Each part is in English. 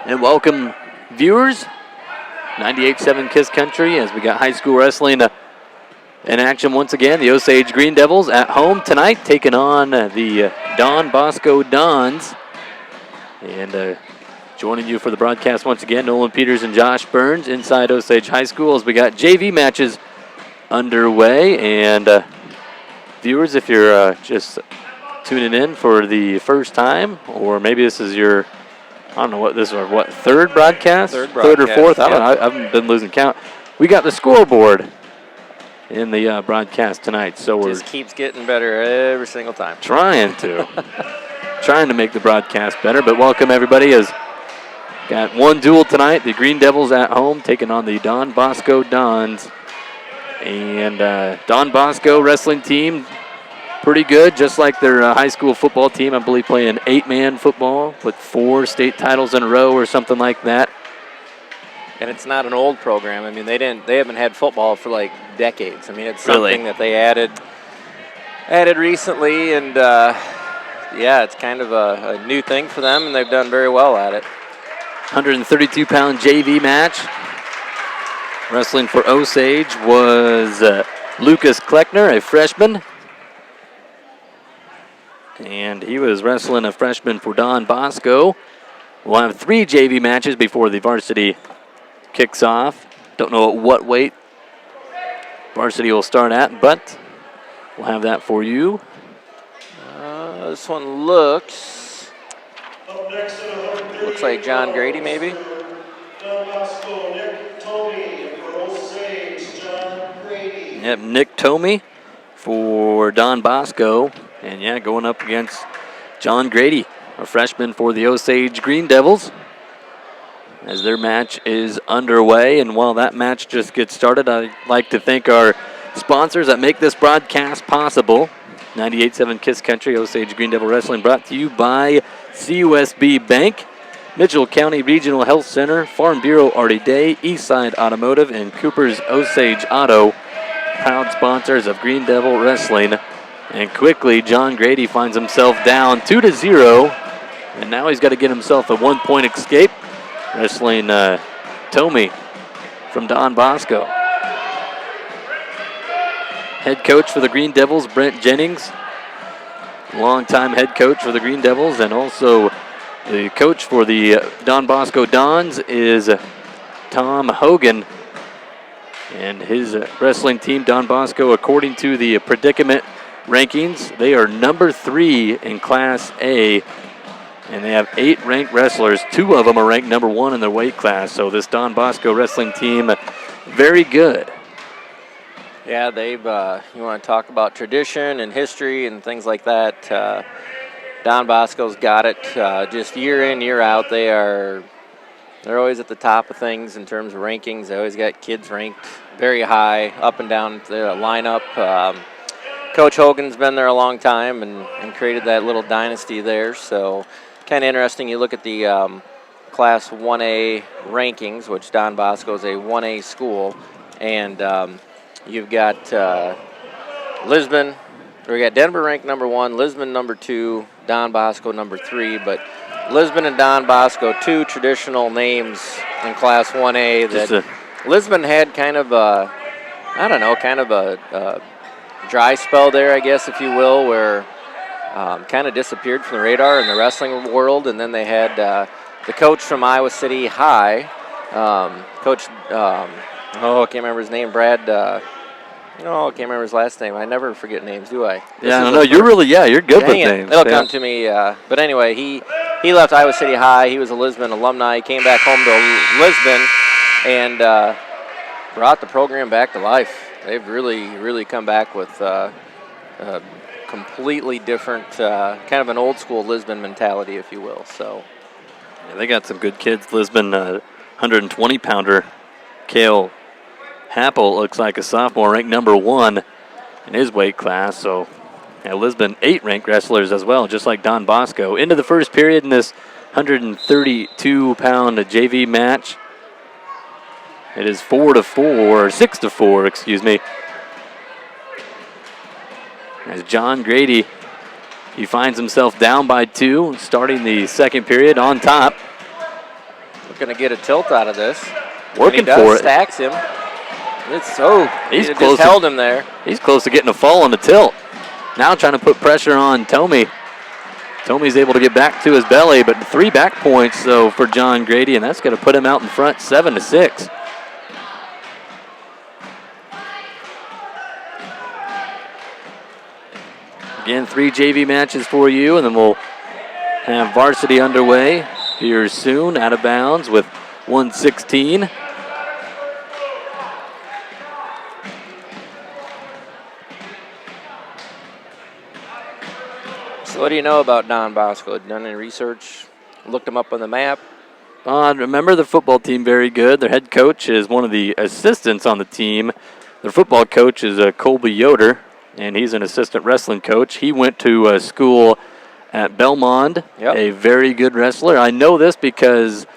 And welcome, viewers, 98.7 Kiss Country, as we got high school wrestling in action once again. The Osage Green Devils at home tonight, taking on the Don Bosco Dons. And joining you for the broadcast once again, Nolan Peters and Josh Burns inside Osage High School, as we got JV matches underway. And viewers, if you're just tuning in for the first time, or maybe this is your, I don't know what this is, third broadcast? Third or fourth? I don't know. I haven't been losing count. We got the scoreboard in the broadcast tonight. So we're just keeps getting better every single time. Trying to make the broadcast better. But welcome, everybody, as got one duel tonight. The Green Devils at home taking on the Don Bosco Dons. And Don Bosco wrestling team, pretty good, just like their high school football team. I believe playing 8-man football with 4 state titles in a row or something like that. And it's not an old program. I mean, they haven't had football for like decades. I mean, it's something that they added recently, and yeah, it's kind of a new thing for them, and they've done very well at it. 132-pound JV match. Wrestling for Osage was Lucas Kleckner, a freshman. And he was wrestling a freshman for Don Bosco. We'll have 3 JV matches before the varsity kicks off. Don't know at what weight varsity will start at, but we'll have that for you. This one looks like John Grady, maybe. Don Bosco, Nick Tomey for Osage, John Grady. Yep, Nick Tomey for Don Bosco. And yeah, going up against John Grady, a freshman for the Osage Green Devils, as their match is underway. And while that match just gets started, I'd like to thank our sponsors that make this broadcast possible. 98.7 Kiss Country, Osage Green Devil Wrestling, brought to you by CUSB Bank, Mitchell County Regional Health Center, Farm Bureau Artie Day, Eastside Automotive, and Cooper's Osage Auto, proud sponsors of Green Devil Wrestling. And quickly, John Grady finds himself down 2-0, and now he's got to get himself a 1-point escape, wrestling Tomey from Don Bosco. Head coach for the Green Devils, Brent Jennings, longtime head coach for the Green Devils, and also the coach for the Don Bosco Dons is Tom Hogan. And his wrestling team, Don Bosco, according to the predicament rankings, they are number 3 in Class A, and they have 8 ranked wrestlers. 2 of them are ranked number 1 in their weight class. So this Don Bosco wrestling team, very good. Yeah, they've. You want to talk about tradition and history and things like that? Don Bosco's got it. Just year in, year out, they're always at the top of things in terms of rankings. They always got kids ranked very high, up and down the lineup. Coach Hogan's been there a long time and created that little dynasty there. So kind of interesting. You look at the Class 1A rankings, which Don Bosco is a 1A school, and you've got Lisbon. We got Denver ranked number 1, Lisbon number 2, Don Bosco number 3. But Lisbon and Don Bosco, 2 traditional names in Class 1A. That Lisbon had kind of a dry spell there, I guess, if you will, where kind of disappeared from the radar in the wrestling world. And then they had the coach from Iowa City High, Coach, I can't remember his name, Brad. I can't remember his last name. I never forget names, do I? Yeah, no, you're good with names. It'll come to me. But anyway, he left Iowa City High. He was a Lisbon alumni. He came back home to Lisbon and brought the program back to life. They've really come back with a completely different, kind of an old school Lisbon mentality, if you will. So, yeah, they got some good kids. Lisbon, 120-pounder, Cale Happel looks like a sophomore, ranked number 1 in his weight class. So, yeah, Lisbon, 8 ranked wrestlers as well, just like Don Bosco. Into the first period in this 132-pound JV match. It is 6-4, excuse me. As John Grady, he finds himself down by 2, starting the second period on top. Looking to get a tilt out of this. Working for it. Stacks him. He's he close just held him there. He's close to getting a fall on the tilt. Now trying to put pressure on Tomey. Tomey's able to get back to his belly, but 3 back points though for John Grady, and that's going to put him out in front 7-6. Again, 3 JV matches for you, and then we'll have varsity underway here soon, out of bounds with 1:16. So what do you know about Don Bosco? Done any research? Looked him up on the map? I remember the football team very good. Their head coach is one of the assistants on the team. Their football coach is Colby Yoder, and he's an assistant wrestling coach. He went to school at Belmont, a very good wrestler. I know this because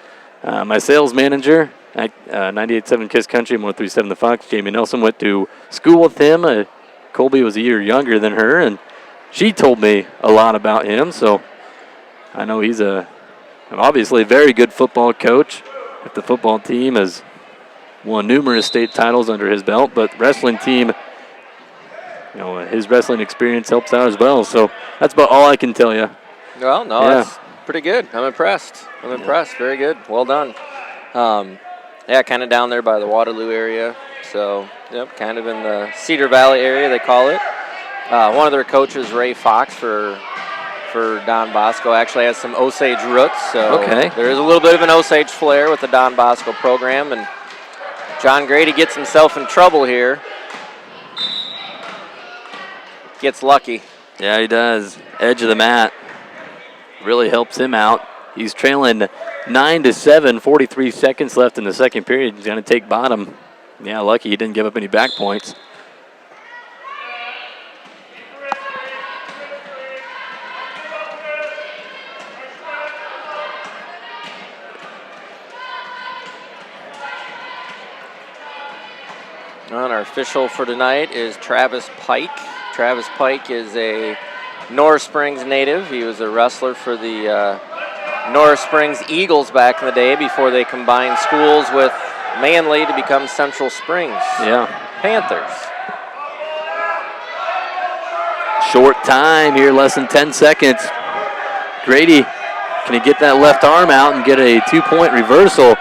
my sales manager at 98.7 Kiss Country and 103.7 The Fox, Jamie Nelson, went to school with him. Colby was a year younger than her, and she told me a lot about him, so I know he's obviously a very good football coach. If the football team has won numerous state titles under his belt, but wrestling team, his wrestling experience helps out as well. So that's about all I can tell you. Well, no, that's pretty good. I'm impressed. Very good. Well done. Kind of down there by the Waterloo area. So, kind of in the Cedar Valley area, they call it. One of their coaches, Ray Fox, for Don Bosco, actually has some Osage roots. So there is a little bit of an Osage flair with the Don Bosco program. And John Grady gets himself in trouble here. Gets lucky. Yeah, he does. Edge of the mat. Really helps him out. He's trailing 9-7, 43 seconds left in the second period. He's going to take bottom. Yeah, lucky he didn't give up any back points. And our official for tonight is Travis Pike. Travis Pike is a Norris Springs native. He was a wrestler for the Norris Springs Eagles back in the day before they combined schools with Manly to become Central Springs Panthers. Short time here, less than 10 seconds. Grady, can he get that left arm out and get a 2-point reversal?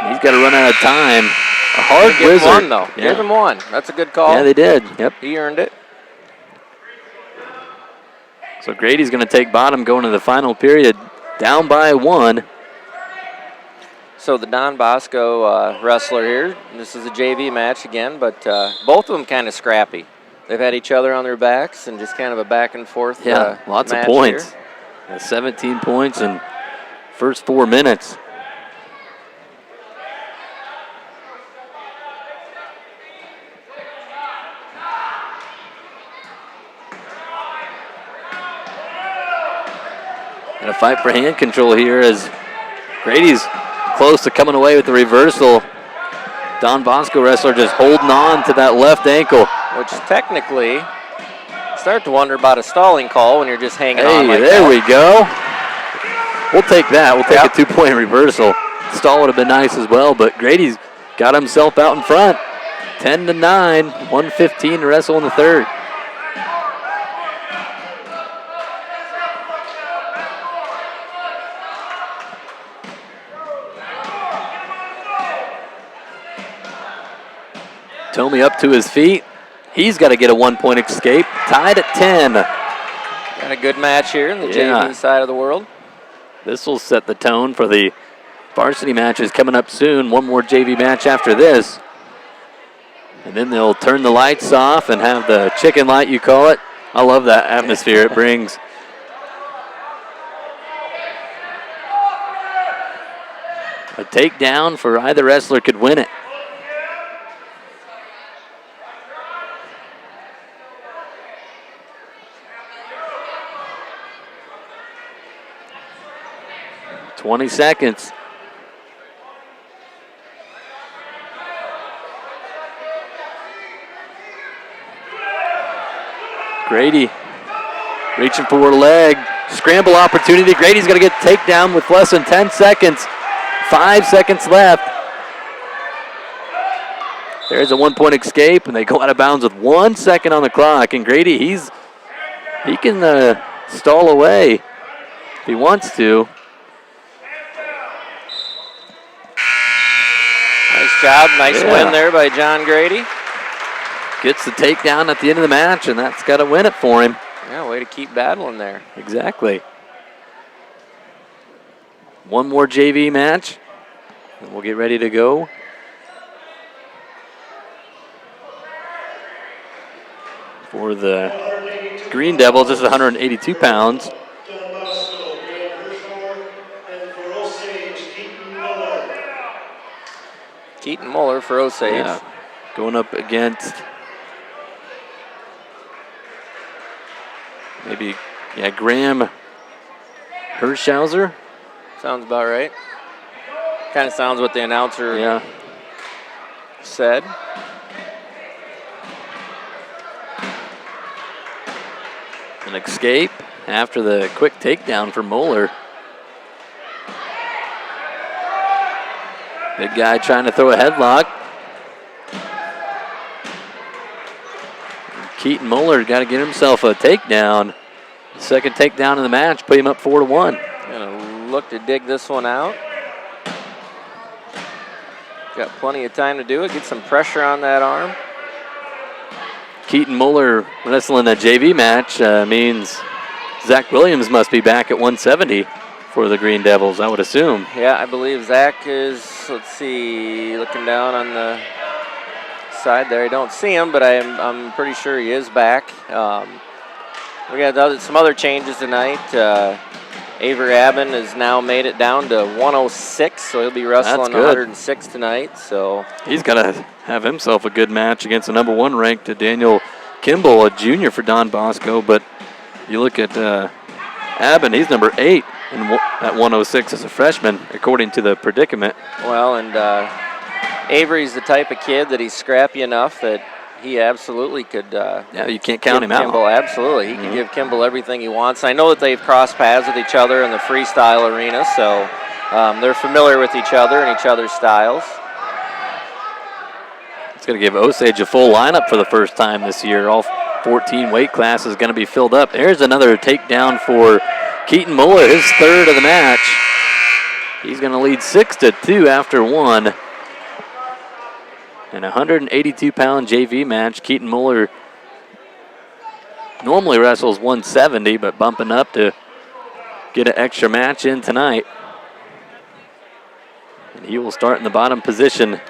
He's got to run out of time. A hard wizard. One, though. Give him one. That's a good call. Yeah, they did. Yep. He earned it. So Grady's going to take bottom going to the final period, down by 1. So the Don Bosco wrestler here, this is a JV match again, but both of them kind of scrappy. They've had each other on their backs and just kind of a back and forth lots of match points. Here. 17 points in first 4 minutes. And a fight for hand control here as Grady's close to coming away with the reversal. Don Bosco wrestler just holding on to that left ankle. Which technically, start to wonder about a stalling call when you're just hanging on like there that. We go. We'll take that. We'll take a 2-point reversal. Stall would have been nice as well, but Grady's got himself out in front. 10-9, 1:15 to wrestle in the third. Tomey up to his feet. He's got to get a 1-point escape. Tied at 10. Got a good match here in the JV side of the world. This will set the tone for the varsity matches coming up soon. One more JV match after this. And then they'll turn the lights off and have the chicken light, you call it. I love that atmosphere it brings. A takedown for either wrestler could win it. $20 seconds. Grady reaching for a leg. Scramble opportunity. Grady's going to get takedown with less than 10 seconds. 5 seconds left. There's a 1-point escape, and they go out of bounds with 1 second on the clock. And Grady, he can stall away if he wants to. Nice job, nice win there by John Grady. Gets the takedown at the end of the match, and that's got to win it for him. Yeah, way to keep battling there. Exactly. One more JV match, and we'll get ready to go. For the Green Devils, this is 182 pounds. Don Bosco, Graham Hirschhorn, and for Osage, Keaton Miller. Keaton Muller for Osage. Yeah. Going up against Graham Hirschhauser. Sounds about right. Kind of sounds what the announcer said. An escape after the quick takedown for Moeller. Big guy trying to throw a headlock. Keaton Moeller got to get himself a takedown. Second takedown in the match, put him up 4-1. Gonna look to dig this one out. Got plenty of time to do it. Get some pressure on that arm. Keaton Moeller wrestling a JV match means Zach Williams must be back at 170 for the Green Devils, I would assume. Yeah, I believe Zach is, let's see, looking down on the side there. I don't see him, but I'm pretty sure he is back. We got some other changes tonight. Avery Abbin has now made it down to 106, so he'll be wrestling 106 tonight. So he's got to have himself a good match against the number 1 ranked Daniel Kimball, a junior for Don Bosco. But you look at Abbin, he's number 8 at 106 as a freshman, according to the predicament. Well, and Avery's the type of kid that he's scrappy enough that he absolutely could. Yeah, you can't count him Kimball, out. absolutely. He can give Kimball everything he wants. I know that they've crossed paths with each other in the freestyle arena, so they're familiar with each other and each other's styles. It's going to give Osage a full lineup for the first time this year. All 14 weight classes going to be filled up. There's another takedown for Keaton Muller, his third of the match. He's going to lead 6-2 after 1. In a 182-pound JV match, Keaton Muller normally wrestles 170, but bumping up to get an extra match in tonight. And he will start in the bottom position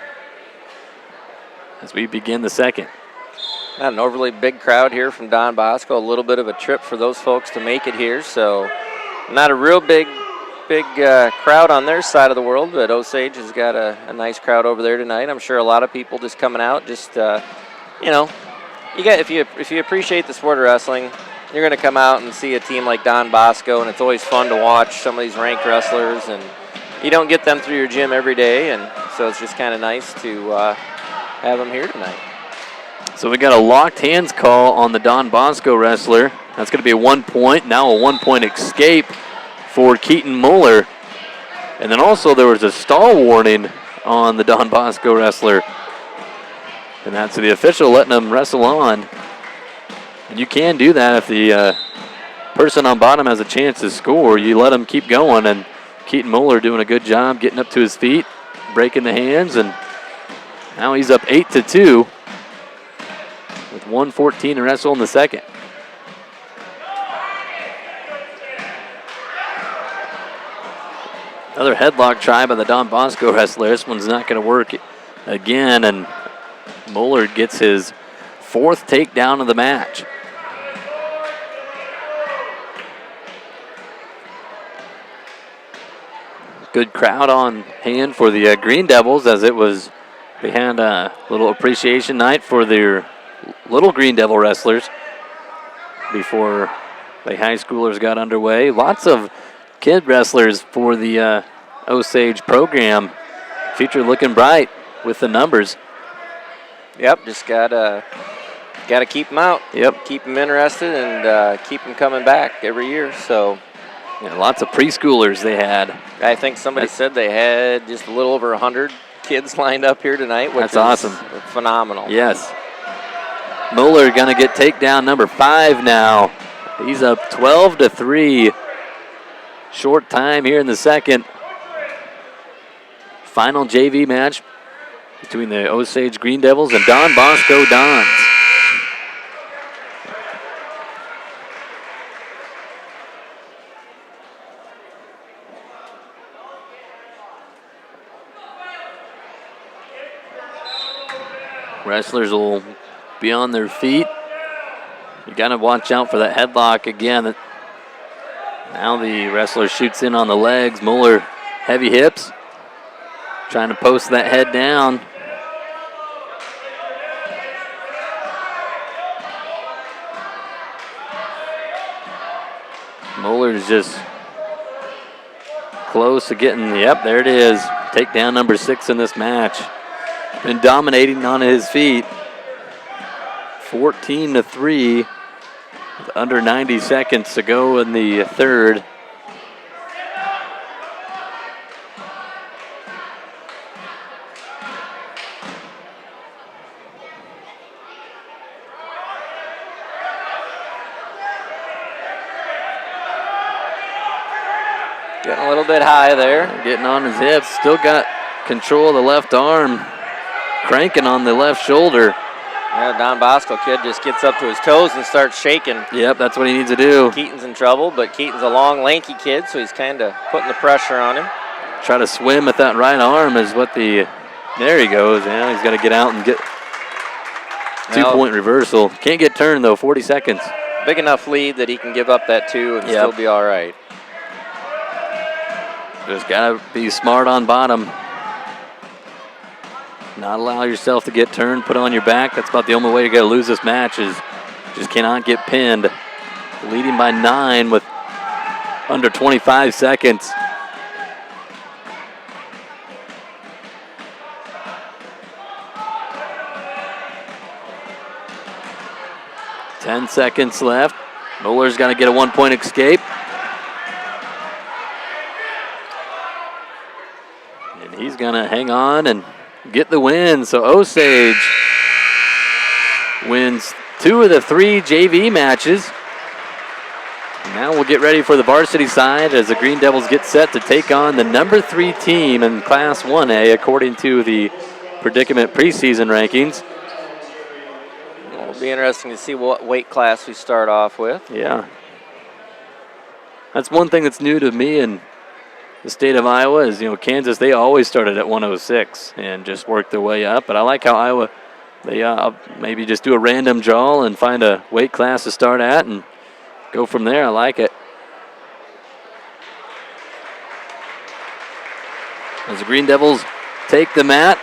as we begin the second. Not an overly big crowd here from Don Bosco. A little bit of a trip for those folks to make it here, so not a real big crowd on their side of the world, but Osage has got a nice crowd over there tonight. I'm sure a lot of people just coming out, just if you appreciate the sport of wrestling, you're going to come out and see a team like Don Bosco, and it's always fun to watch some of these ranked wrestlers, and you don't get them through your gym every day, and so it's just kind of nice to have them here tonight. So we got a locked hands call on the Don Bosco wrestler. That's going to be a 1 point. Now a 1 point escape for Keaton Muller. And then also there was a stall warning on the Don Bosco wrestler. And that's the official letting him wrestle on. And you can do that if the person on bottom has a chance to score. You let him keep going. And Keaton Muller doing a good job getting up to his feet, breaking the hands. And now he's up 8-2 with 1:14 to wrestle in the second. Another headlock try by the Don Bosco wrestler. This one's not going to work again, and Muller gets his 4th takedown of the match. Good crowd on hand for the Green Devils, as they had a little appreciation night for their little Green Devil wrestlers before the high schoolers got underway. Lots of kid wrestlers for the Osage program. Future looking bright with the numbers. Yep, just gotta keep them out. Yep. Keep them interested and keep them coming back every year. So Yeah, lots of preschoolers they had. I think somebody said they had just a little over 100 kids lined up here tonight, which That's awesome. Phenomenal. Yes. Mueller going to get takedown number 5 now. He's up 12-3. Short time here in the second. Final JV match between the Osage Green Devils and Don Bosco Dons. Wrestlers will be on their feet. You got to watch out for that headlock again. Now the wrestler shoots in on the legs. Mueller, heavy hips, trying to post that head down. Mueller's just close to getting, yep, there it is. Takedown number 6 in this match. Been dominating on his feet. 14-3 with under 90 seconds to go in the third. Getting a little bit high there. Getting on his hips. Still got control of the left arm. Cranking on the left shoulder. Yeah, Don Bosco kid just gets up to his toes and starts shaking. Yep, that's what he needs to do. Keaton's in trouble, but Keaton's a long, lanky kid, so he's kind of putting the pressure on him. Try to swim with that right arm is what the, there he goes. Yeah, he's got to get out and get 2-point reversal. Can't get turned though, 40 seconds. Big enough lead that he can give up that 2 and still be all right. Just got to be smart on bottom. Not allow yourself to get turned, put on your back. That's about the only way you're going to lose this match is just cannot get pinned. Leading by 9 with under 25 seconds. Ten seconds left. Mueller's going to get a 1-point escape. And he's going to hang on and get the win. So Osage wins 2 of the 3 JV matches. Now we'll get ready for the varsity side as the Green Devils get set to take on the number 3 team in Class 1A according to the Predicament preseason rankings. It'll be interesting to see what weight class we start off with. Yeah. That's one thing that's new to me and the state of Iowa is, Kansas, they always started at 106 and just worked their way up. But I like how Iowa, they maybe just do a random draw and find a weight class to start at and go from there. I like it. As the Green Devils take the mat.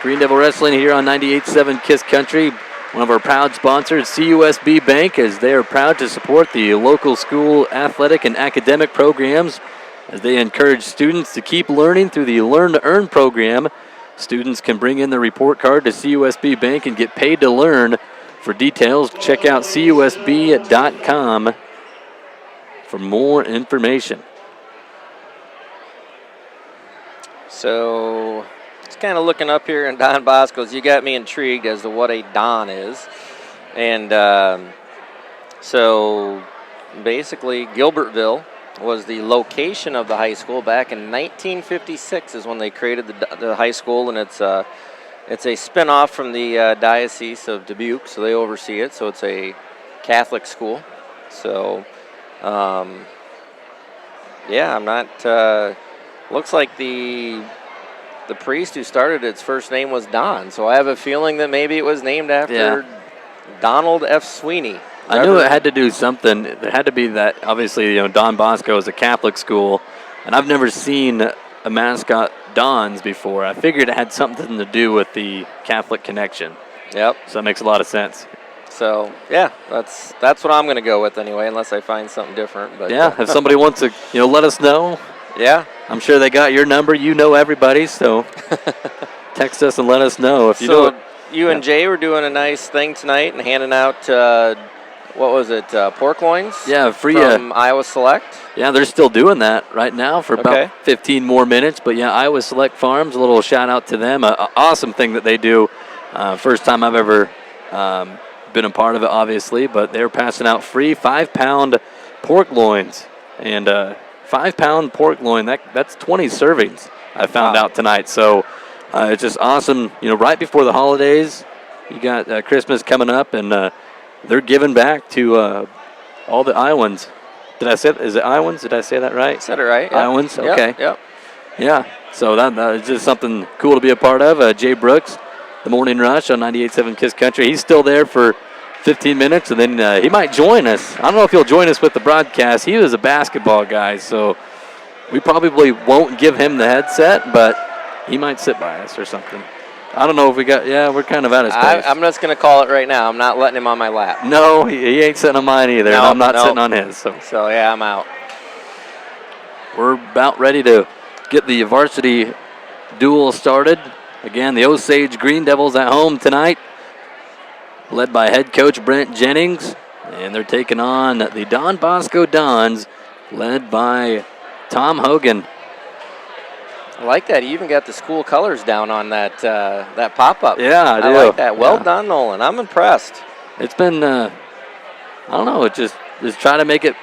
Green Devil Wrestling here on 98.7 KISS Country. One of our proud sponsors, CUSB Bank, as they are proud to support the local school athletic and academic programs as they encourage students to keep learning through the Learn to Earn program. Students can bring in their report card to CUSB Bank and get paid to learn. For details, check out CUSB.com for more information. So, just kind of looking up here in Don Bosco's, you got me intrigued as to what a Don is. And so, basically, Gilbertville was the location of the high school back in 1956 is when they created the high school, and it's a spinoff from the Diocese of Dubuque, so they oversee it. So it's a Catholic school. So, yeah, I'm not. Looks like the priest who started its first name was Don. So I have a feeling that maybe it was named after Donald F. Sweeney. I knew it had to do something. It had to be that, obviously, Don Bosco is a Catholic school, and I've never seen a mascot Don's before. I figured it had something to do with the Catholic connection. Yep. So that makes a lot of sense. So, yeah, that's what I'm going to go with anyway, unless I find something different. But yeah, if somebody wants to, let us know. Yeah. I'm sure they got your number. You know everybody, so text us and let us know if you know it. You and Jay were doing a nice thing tonight and handing out what was it, pork loins? Yeah, free. From Iowa Select. Yeah, they're still doing that right now for about 15 more minutes. But yeah, Iowa Select Farms, a little shout out to them. An awesome thing that they do. First time I've ever been a part of it, obviously. But they're passing out free 5-pound pork loins. And 5-pound pork loin, that's 20 servings, I found out tonight. So it's just awesome. Right before the holidays, you got Christmas coming up, and they're giving back to all the Iowans. Is it Iowans? Did I say that right? Said it right. Yep. Iowans? Okay. Yep. Yeah. So that is just something cool to be a part of. Jay Brooks, the Morning Rush on 98.7 Kiss Country. He's still there for 15 minutes, and then he might join us. I don't know if he'll join us with the broadcast. He was a basketball guy, so we probably won't give him the headset, but he might sit by us or something. I don't know if we're kind of out of space. I'm just going to call it right now. I'm not letting him on my lap. No, he ain't sitting on mine either, and I'm not sitting on his. So, yeah, I'm out. We're about ready to get the varsity duel started. Again, the Osage Green Devils at home tonight, led by head coach Brent Jennings, and they're taking on the Don Bosco Dons, led by Tom Hogan. I like that. You even got the school colors down on that pop-up. Yeah, I do. I like that. Well done, Nolan. I'm impressed. It's been, I don't know, just try to make it,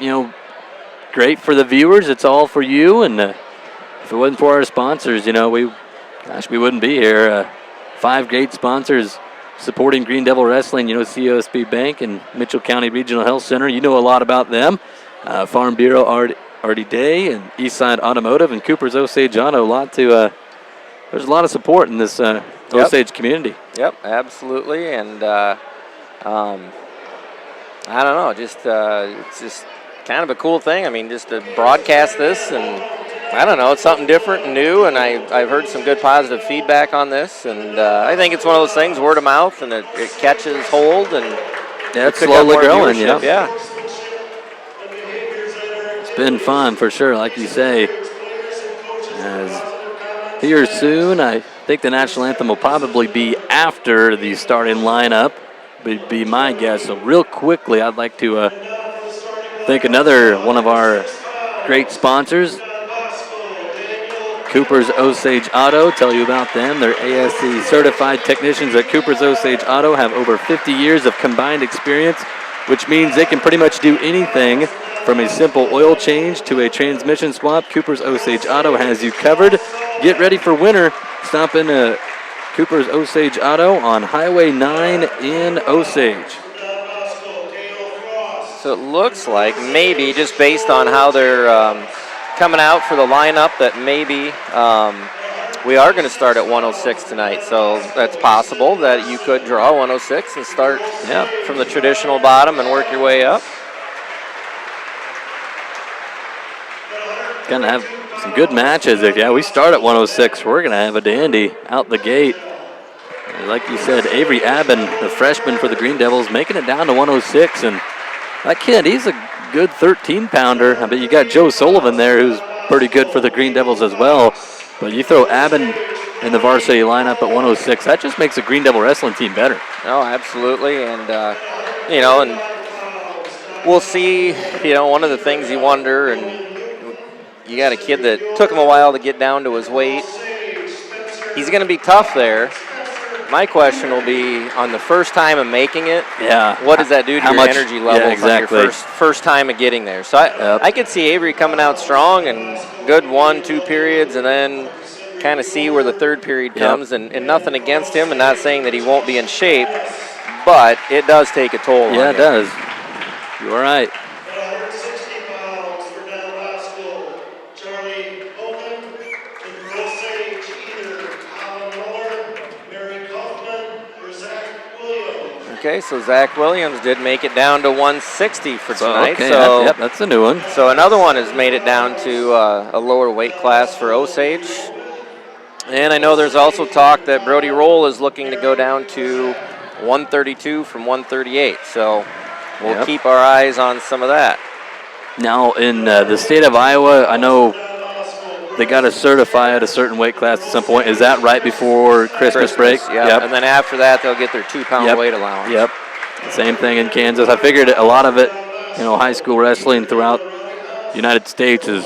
great for the viewers. It's all for you, and if it wasn't for our sponsors, we wouldn't be here. 5 great sponsors supporting Green Devil Wrestling, COSB Bank and Mitchell County Regional Health Center. You know a lot about them. Farm Bureau, Artie Day, and Eastside Automotive, and Cooper's Osage Auto. There's a lot of support in this Osage community. Yep, absolutely. And I don't know, it's just kind of a cool thing. I mean, just to broadcast this, and I don't know, it's something different and new, and I've heard some good positive feedback on this, and I think it's one of those things, word of mouth, and it catches hold, and it's slowly growing. Yeah. Been fun for sure, like you say. As here soon, I think the national anthem will probably be after the starting lineup, would be my guess. So real quickly, I'd like to thank another one of our great sponsors, Cooper's Osage Auto. Tell you about them. They're ASC certified technicians at Cooper's Osage Auto, have over 50 years of combined experience, which means they can pretty much do anything from a simple oil change to a transmission swap. Cooper's Osage Auto has you covered. Get ready for winter. Stop in Cooper's Osage Auto on Highway 9 in Osage. So it looks like maybe, just based on how they're coming out for the lineup, that maybe we are going to start at 106 tonight. So that's possible that you could draw 106 and start from the traditional bottom and work your way up. Going to have some good matches. We start at 106. We're going to have a dandy out the gate. Like you said, Avery Abbin, the freshman for the Green Devils, making it down to 106. And that kid, he's a good 13-pounder. I bet you got Joe Sullivan there, who's pretty good for the Green Devils as well. But you throw Abbin in the varsity lineup at 106, that just makes the Green Devil wrestling team better. Oh, absolutely. And, and we'll see, one of the things you wonder, and you got a kid that took him a while to get down to his weight. He's going to be tough there. My question will be, on the first time of making it, what does that do to your energy levels on your first time of getting there? So I could see Avery coming out strong and good 1-2 periods, and then kind of see where the third period comes, and nothing against him, and not saying that he won't be in shape, but it does take a toll on you. Yeah, it does. You're right. Okay, so Zach Williams did make it down to 160 for tonight. Okay, so that's a new one. So another one has made it down to a lower weight class for Osage. And I know there's also talk that Brody Roll is looking to go down to 132 from 138. So we'll keep our eyes on some of that. Now, in the state of Iowa, I know they got to certify at a certain weight class at some point. Is that right before Christmas break? Yeah, and then after that, they'll get their 2-pound weight allowance. Yep. Same thing in Kansas. I figured a lot of it, high school wrestling throughout the United States is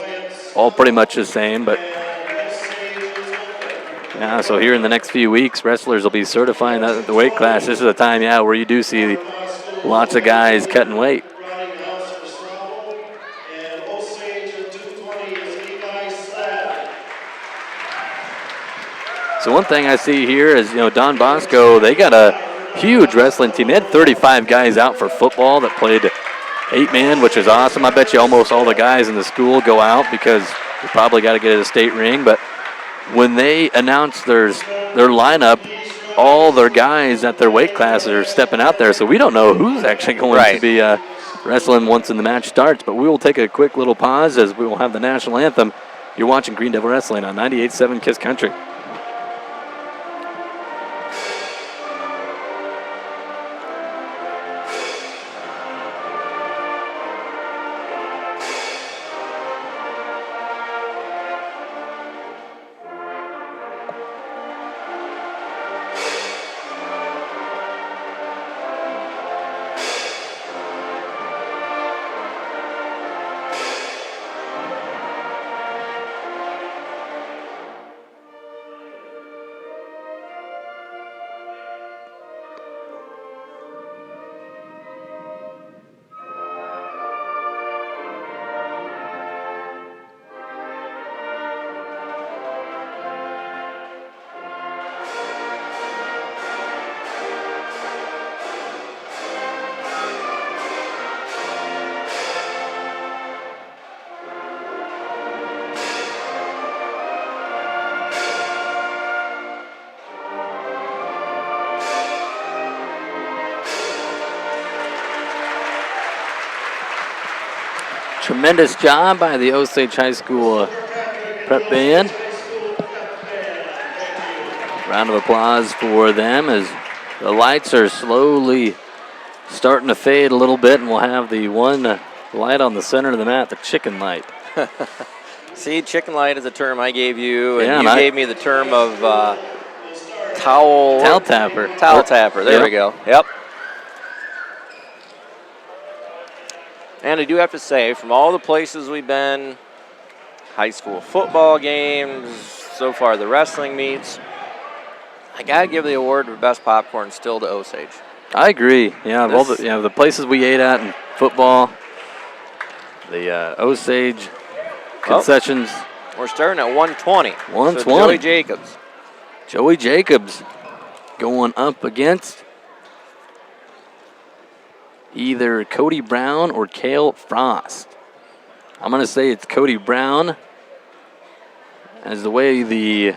all pretty much the same. But yeah, so here in the next few weeks, wrestlers will be certifying that the weight class. This is a time, where you do see lots of guys cutting weight. Riding house for Slavo, and Osage at 220 is Levi Slab. So one thing I see here is, Don Bosco, they got a huge wrestling team. They had 35 guys out for football that played 8-man, which is awesome. I bet you almost all the guys in the school go out because they probably got to get a state ring. But when they announce their lineup, all their guys at their weight class are stepping out there. So we don't know who's actually going to be wrestling once the match starts. But we will take a quick little pause as we will have the national anthem. You're watching Green Devil Wrestling on 98.7 Kiss Country. Tremendous job by the Osage High School prep band. Round of applause for them as the lights are slowly starting to fade a little bit, and we'll have the one light on the center of the mat, the chicken light. See, chicken light is a term I gave you, and Yeah, you gave me the term of towel tapper. Towel tapper. There we go. Yep. And I do have to say, from all the places we've been, high school football games, so far the wrestling meets, I got to give the award for best popcorn still to Osage. I agree. Yeah, all the places we ate at in football, the Osage concessions. We're starting at 120. 120. So Joey Jacobs. Joey Jacobs going up against either Cody Brown or Cale Frost. I'm going to say it's Cody Brown, as the way the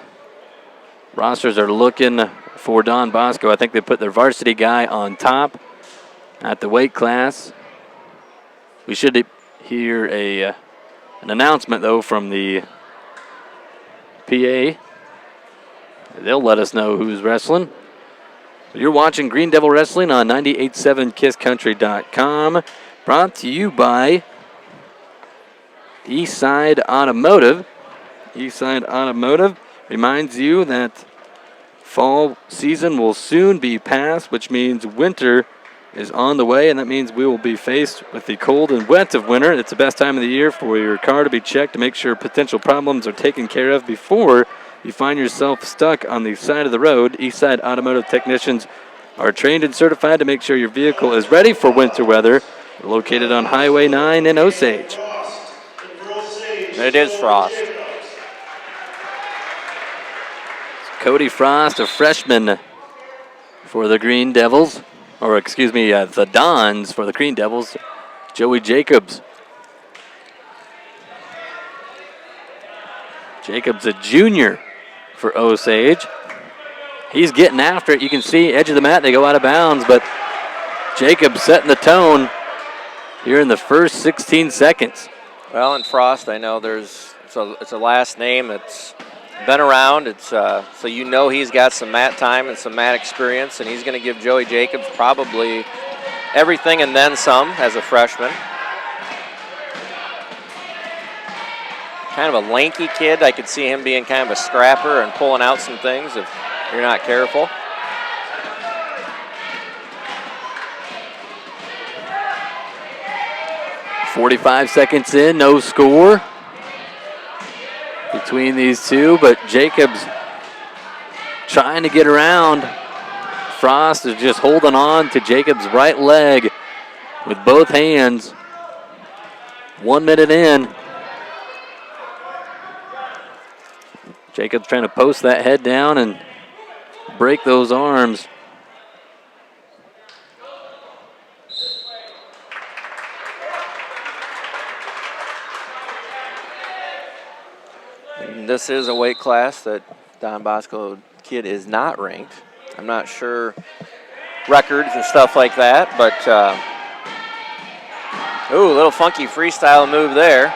rosters are looking for Don Bosco. I think they put their varsity guy on top at the weight class. We should hear an announcement, though, from the PA. They'll let us know who's wrestling. You're watching Green Devil Wrestling on 98.7kisscountry.com. Brought to you by Eastside Automotive. Eastside Automotive reminds you that fall season will soon be past, which means winter is on the way, and that means we will be faced with the cold and wet of winter. It's the best time of the year for your car to be checked to make sure potential problems are taken care of before you find yourself stuck on the side of the road. Eastside Automotive technicians are trained and certified to make sure your vehicle is ready for winter weather. We're located on Highway 9 in Osage. It is Frost. Cody Frost, a freshman for the Green Devils. Or, excuse me, the Dons for the Green Devils. Joey Jacobs. Jacobs, a junior for Osage. He's getting after it. You can see edge of the mat. They go out of bounds, but Jacobs setting the tone here in the first 16 seconds. Well, and Frost, I know it's a last name that's been around. It's so you know he's got some mat time and some mat experience, and he's going to give Joey Jacobs probably everything and then some as a freshman. Kind of a lanky kid. I could see him being kind of a scrapper and pulling out some things if you're not careful. 45 seconds in, no score between these two, but Jacobs trying to get around. Frost is just holding on to Jacobs' right leg with both hands. 1 minute in. Jacobs trying to post that head down and break those arms. And this is a weight class that Don Bosco kid is not ranked. I'm not sure records and stuff like that, but ooh, a little funky freestyle move there.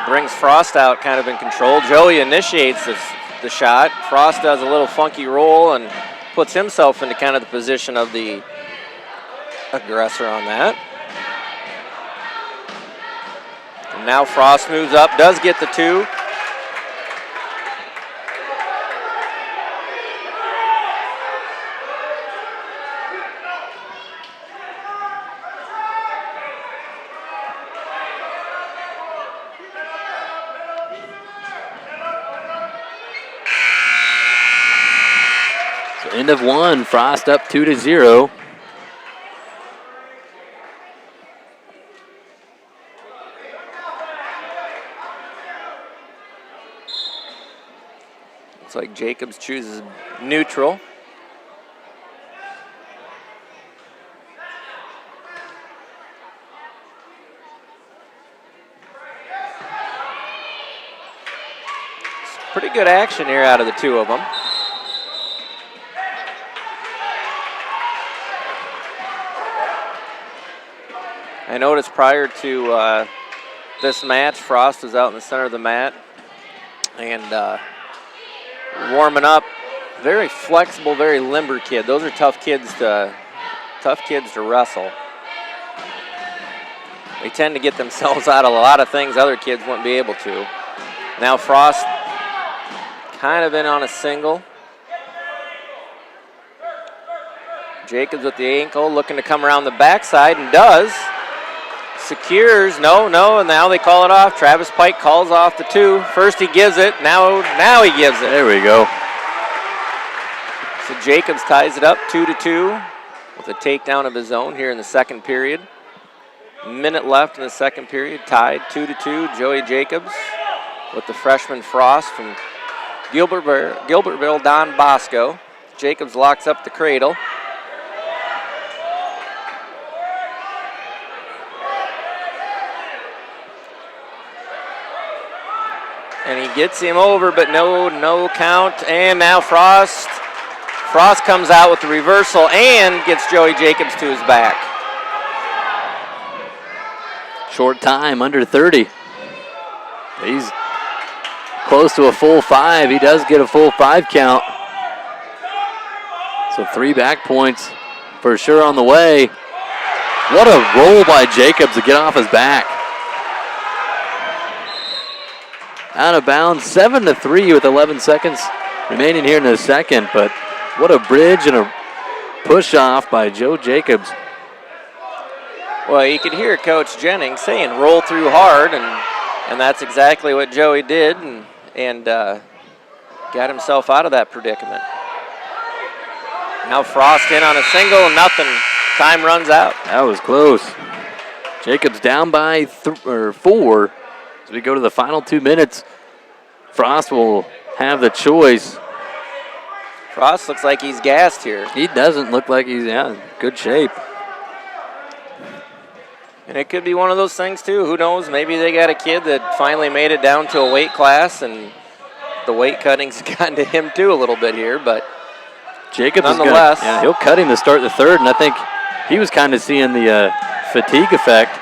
Brings Frost out kind of in control. Joey initiates the shot. Frost does a little funky roll and puts himself into kind of the position of the aggressor on that. And now Frost moves up, does get the two. End of one, Frost up 2-0. Looks like Jacobs chooses neutral. It's pretty good action here out of the two of them. I noticed prior to this match, Frost was out in the center of the mat and warming up. Very flexible, very limber kid. Those are tough kids to wrestle. They tend to get themselves out of a lot of things other kids wouldn't be able to. Now Frost kind of in on a single. Jacobs with the ankle, looking to come around the backside, and does. Secures, no, and now they call it off. Travis Pike calls off the two. First he gives it, now he gives it. There we go. So Jacobs ties it up 2-2 with a takedown of his own here in the second period. Minute left in the second period, tied 2-2. Joey Jacobs with the freshman Frost from Gilbertville, Don Bosco. Jacobs locks up the cradle. And he gets him over, but no count. And now Frost comes out with the reversal and gets Joey Jacobs to his back. Short time, under 30. He's close to a full 5. He does get a full 5 count. So 3 back points for sure on the way. What a roll by Jacobs to get off his back. Out of bounds, 7-3 with 11 seconds remaining here in the second, but what a bridge and a push off by Joe Jacobs. Well, you could hear Coach Jennings saying roll through hard, and that's exactly what Joey did and got himself out of that predicament. Now Frost in on a single, nothing. Time runs out. That was close. Jacobs down by 4. As we go to the final 2 minutes, Frost will have the choice. Frost looks like he's gassed here. He doesn't look like he's in good shape. And it could be one of those things, too. Who knows? Maybe they got a kid that finally made it down to a weight class, and the weight cutting's gotten to him, too, a little bit here. But Jacobs nonetheless, he'll cut him to start the third, and I think he was kind of seeing the fatigue effect.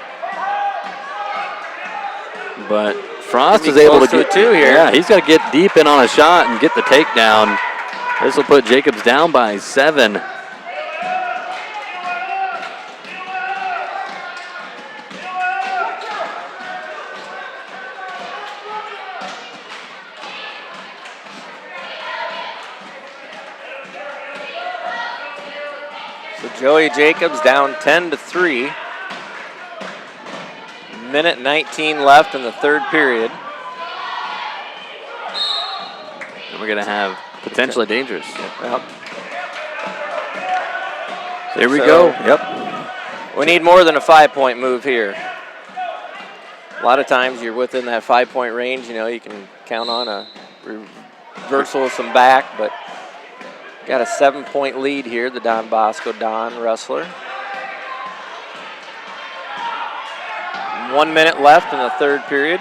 But Frost is able to get 2 here. Yeah, he's got to get deep in on a shot and get the takedown. This will put Jacobs down by 7. So Joey Jacobs down 10-3. Minute 19 left in the third period. And we're going to have potentially dangerous. Yep. There we go. Yep. We need more than a 5-point move here. A lot of times you're within that 5-point range. You know, you can count on a reversal of some back, but got a 7-point lead here, the Don Bosco Don wrestler. 1 minute left in the third period.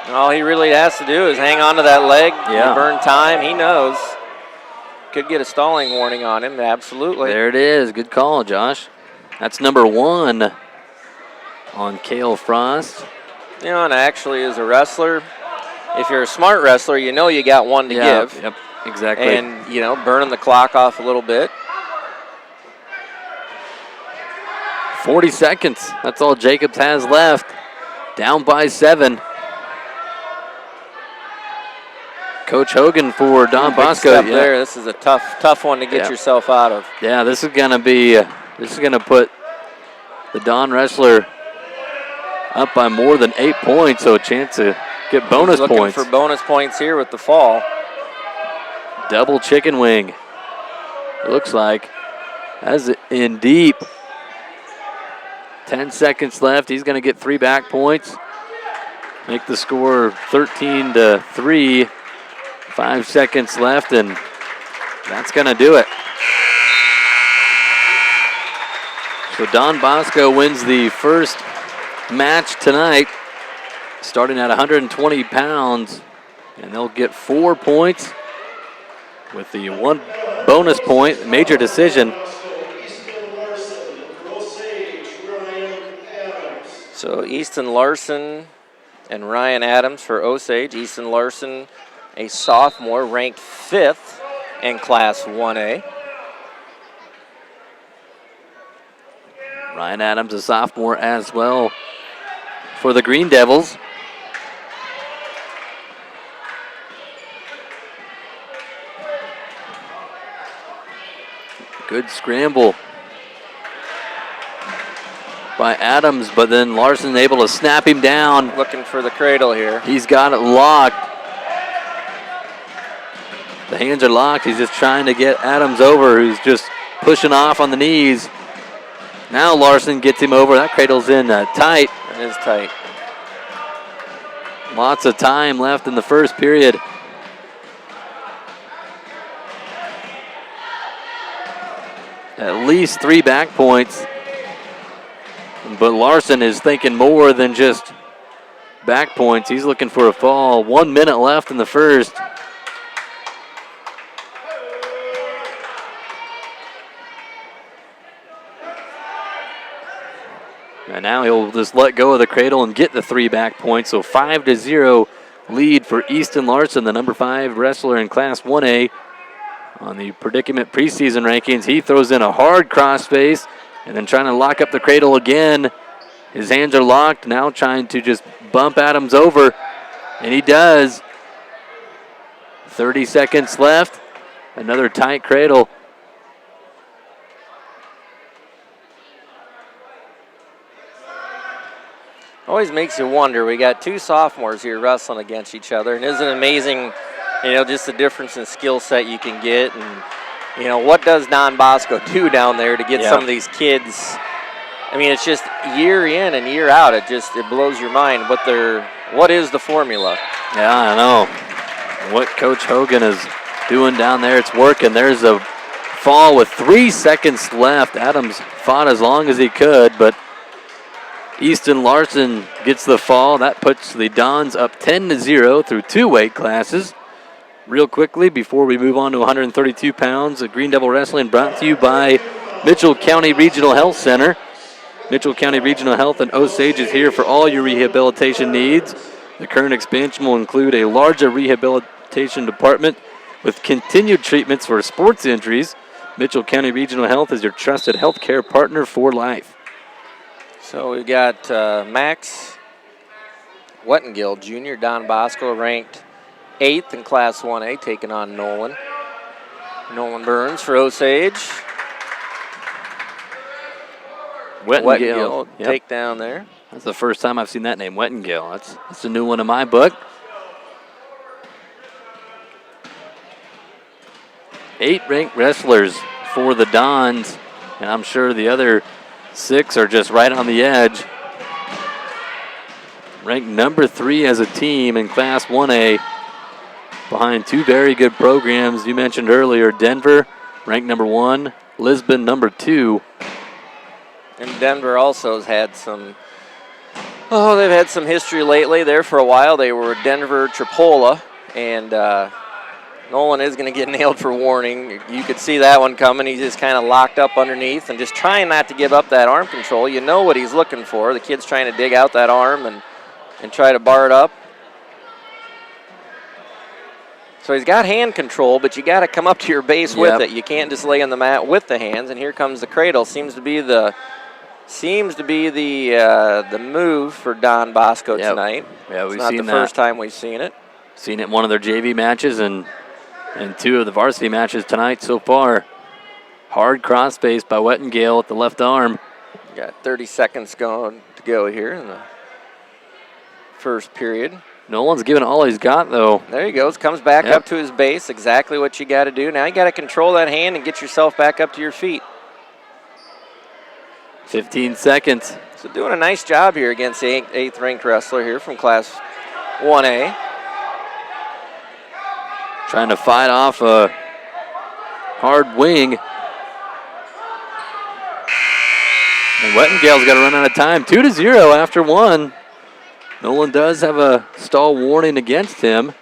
And all he really has to do is hang on to that leg, burn time. He knows. Could get a stalling warning on him, absolutely. There it is. Good call, Josh. That's number 1 on Cale Frost. You know, and actually as a wrestler, if you're a smart wrestler, you know you got one to give. Yep, exactly. And, you know, burning the clock off a little bit. 40 seconds. That's all Jacobs has left. Down by 7. Coach Hogan for Don Bosco. There. This is a tough one to get yourself out of. Yeah, this is gonna put the Don wrestler up by more than 8 points, so a chance to get bonus looking points. For bonus points here with the fall. Double chicken wing. It looks like. As in deep. 10 seconds left. He's gonna get 3 back points. Make the score 13-3. 5 seconds left, and that's going to do it. So Don Bosco wins the first match tonight, starting at 120 pounds, and they'll get 4 points with the 1 bonus point, major decision. So Easton Larson and Ryan Adams for Osage. Easton Larson, a sophomore, ranked 5th in Class 1A. Ryan Adams, a sophomore as well for the Green Devils. Good scramble by Adams, but then Larson able to snap him down. Looking for the cradle here. He's got it locked. The hands are locked. He's just trying to get Adams over, who's just pushing off on the knees. Now Larson gets him over. That cradle's in tight. It is tight. Lots of time left in the first period. At least 3 back points. But Larson is thinking more than just back points. He's looking for a fall. 1 minute left in the first. And now he'll just let go of the cradle and get the 3 back points. So 5-0 lead for Easton Larson, the number 5 wrestler in Class 1A. On the predicament preseason rankings, he throws in a hard crossface and then trying to lock up the cradle again. His hands are locked, now trying to just bump Adams over, and he does. 30 seconds left. Another tight cradle. Always makes you wonder. We got 2 sophomores here wrestling against each other, and isn't it amazing, you know, just the difference in skill set you can get, and, you know, what does Don Bosco do down there to get some of these kids? I mean, it's just year in and year out. It blows your mind what is the formula? Yeah, I know. What Coach Hogan is doing down there, it's working. There's a fall with 3 seconds left. Adams fought as long as he could, but Easton Larson gets the fall. That puts the Dons up 10-0 through 2 weight classes. Real quickly, before we move on to 132 pounds, Green Devil Wrestling brought to you by Mitchell County Regional Health Center. Mitchell County Regional Health and Osage is here for all your rehabilitation needs. The current expansion will include a larger rehabilitation department with continued treatments for sports injuries. Mitchell County Regional Health is your trusted healthcare partner for life. So we've got Max Wettengill, Jr., Don Bosco, ranked 8th in Class 1A, taking on Nolan. Nolan Burns for Osage. Wettengale. Yep. Takedown there. That's the first time I've seen that name, Wettengale. That's a new one in my book. 8 ranked wrestlers for the Dons, and I'm sure the other 6 are just right on the edge. Ranked number 3 as a team in Class 1A, behind 2 very good programs. You mentioned earlier, Denver ranked number 1, Lisbon number 2. And Denver also has had they've had some history lately. There for a while, they were Denver Tripola, and Nolan is going to get nailed for warning. You could see that one coming. He's just kind of locked up underneath and just trying not to give up that arm control. You know what he's looking for. The kid's trying to dig out that arm and try to bar it up. So he's got hand control, but you got to come up to your base with it. You can't just lay on the mat with the hands. And here comes the cradle. Seems to be the move for Don Bosco tonight. Yeah, it's we've not seen the first time we've seen it. Seen it in one of their JV matches and 2 of the varsity matches tonight so far. Hard cross face by Wettengale with the left arm. Got 30 seconds to go here in the first period. Nolan's giving all he's got, though. There he goes. Comes back up to his base. Exactly what you got to do. Now you got to control that hand and get yourself back up to your feet. 15 seconds. So doing a nice job here against the 8th ranked wrestler here from Class 1A. Trying to fight off a hard wing. And Wettengale's got to run out of time. 2-0 after 1. Nolan does have a stall warning against him.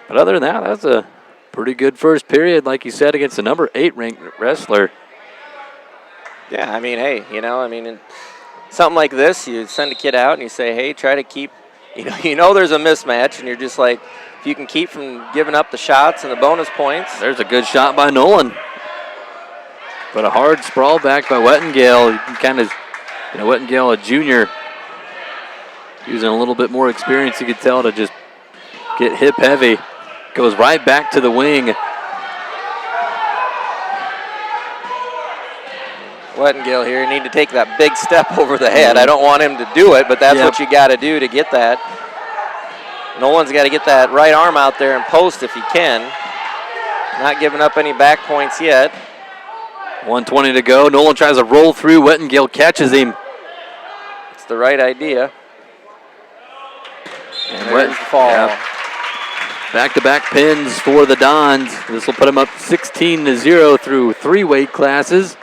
But other than that, that's a pretty good first period, like you said, against the number 8 ranked wrestler. Yeah, I mean, hey, in something like this, you send a kid out and you say, hey, try to keep, you know there's a mismatch, and you're just like, if you can keep from giving up the shots and the bonus points. There's a good shot by Nolan. But a hard sprawl back by Wettengale. You can kind of, Wettengale, a junior, using a little bit more experience, you could tell, to just get hip heavy. Goes right back to the wing. Wettengale here, you need to take that big step over the head. I don't want him to do it, but that's what you got to do to get that. Nolan's got to get that right arm out there and post if he can. Not giving up any back points yet. 1:20 to go. Nolan tries to roll through. Wettengale catches him. It's the right idea. And there's the fall. Yeah. Back-to-back pins for the Dons. This will put them up 16-0 through 3 weight classes.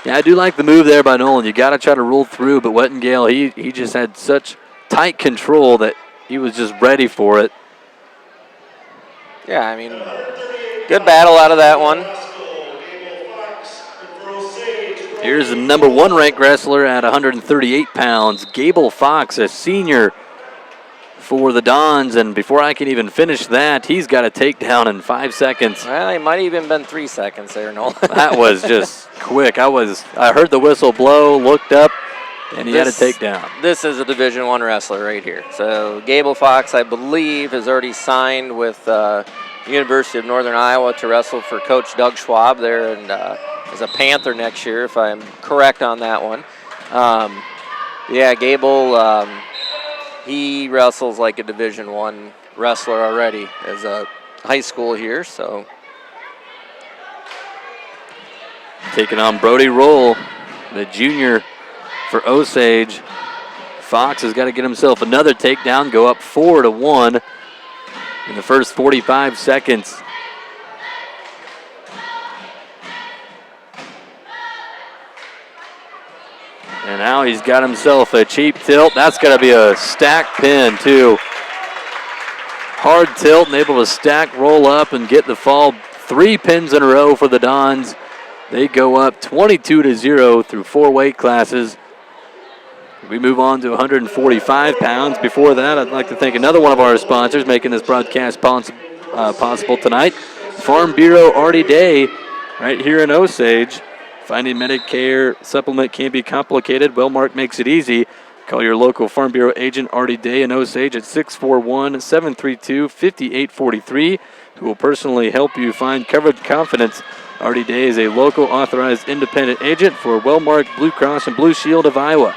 Yeah, I do like the move there by Nolan. You got to try to roll through, but Wettengale, he just had such tight control that he was just ready for it. Yeah, I mean, good battle out of that one. Here's the number 1 ranked wrestler at 138 pounds, Gable Fox, a senior for the Dons. And before I can even finish that, he's got a takedown in 5 seconds. Well, it might have even been 3 seconds there, Nolan. That was just quick. I heard the whistle blow, looked up, and he had a takedown. This is a Division I wrestler right here. So Gable Fox, I believe, has already signed with University of Northern Iowa to wrestle for Coach Doug Schwab there, and as a Panther next year, if I'm correct on that one. Gable, he wrestles like a Division I wrestler already as a high school here. So taking on Brody Roll, the junior for Osage. Fox has got to get himself another takedown, go up 4-1 in the first 45 seconds. And now he's got himself a cheap tilt. That's got to be a stack pin, too. Hard tilt and able to stack, roll up, and get the fall. 3 pins in a row for the Dons. They go up 22-0 through 4 weight classes. We move on to 145 pounds. Before that, I'd like to thank another one of our sponsors making this broadcast possible tonight. Farm Bureau Artie Day right here in Osage. Finding Medicare supplement can be complicated. Wellmark makes it easy. Call your local Farm Bureau agent Artie Day in Osage at 641-732-5843, who will personally help you find coverage confidence Artie Day is a local authorized independent agent for Wellmark Blue Cross and Blue Shield of Iowa.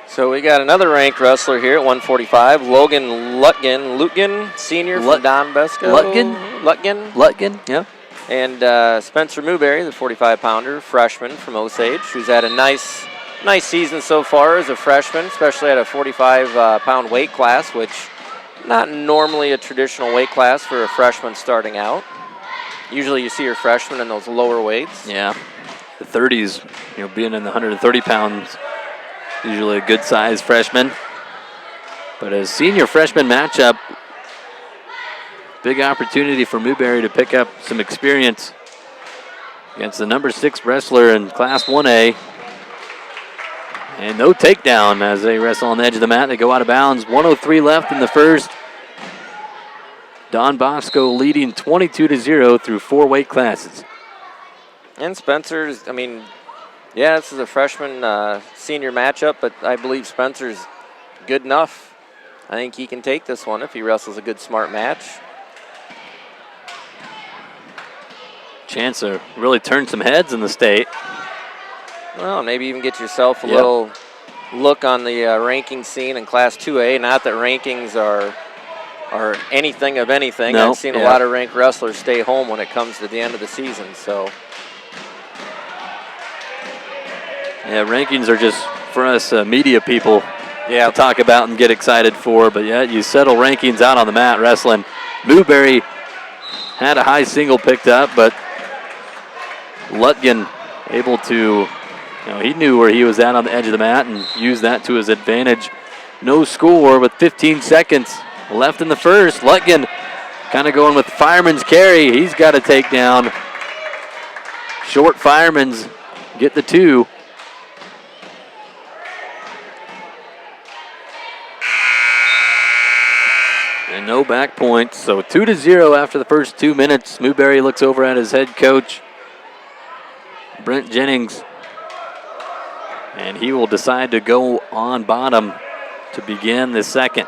So we got another ranked wrestler here at 145, Logan Lutgen, senior from Don Bosco. Lutgen, yeah. And Spencer Newberry, the 45-pounder, freshman from Osage, who's had a nice season so far as a freshman, especially at a 45-pound weight class, which not normally a traditional weight class for a freshman starting out. Usually you see your freshmen in those lower weights. Yeah, the 30s, being in the 130 pounds, usually a good size freshman. But a senior freshman matchup, big opportunity for Newberry to pick up some experience against the number 6 wrestler in Class 1A. And no takedown as they wrestle on the edge of the mat. They go out of bounds. 1:03 left in the first. Don Bosco leading 22-0 through 4 weight classes. And Spencer's, this is a freshman senior matchup, but I believe Spencer's good enough. I think he can take this one if he wrestles a good, smart match. Chance to really turn some heads in the state. Well, maybe even get yourself a little look on the ranking scene in Class 2A. Not that rankings are anything of anything. No, I've seen a lot of ranked wrestlers stay home when it comes to the end of the season. So, yeah, rankings are just for us media people to talk about and get excited for. But yeah, you settle rankings out on the mat wrestling. Newberry had a high single picked up, but Lutgen able to. He knew where he was at on the edge of the mat and used that to his advantage. No score with 15 seconds left in the first. Lutgen kind of going with fireman's carry. He's got to take down. Short fireman's get the 2. And no back points. So 2-0 after the first 2 minutes. Newberry looks over at his head coach, Brent Jennings. And he will decide to go on bottom to begin the second.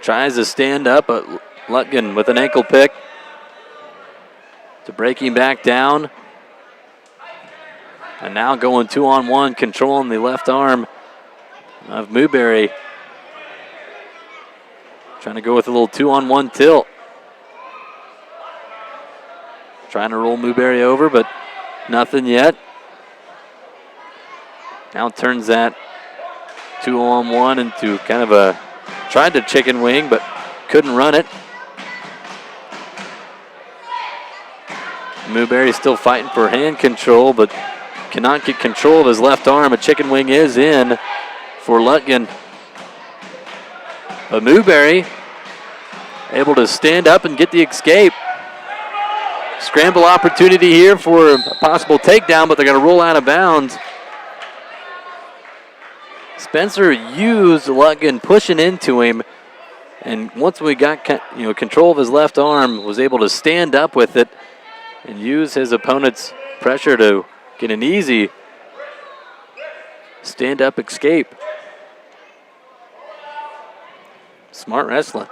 Tries to stand up, but Lutgen with an ankle pick to break him back down. And now going 2-on-1, controlling the left arm of Newberry. Trying to go with a little 2-on-1 tilt. Trying to roll Newberry over, but nothing yet. Now turns that 2-on-1 into kind of a, tried to chicken wing, but couldn't run it. Newberry still fighting for hand control, but cannot get control of his left arm. A chicken wing is in for Lutgen. But Newberry able to stand up and get the escape. Scramble opportunity here for a possible takedown, but they're going to roll out of bounds. Spencer used Lutgen pushing into him, and once we got control of his left arm, was able to stand up with it and use his opponent's pressure to get an easy stand-up escape. Smart wrestling.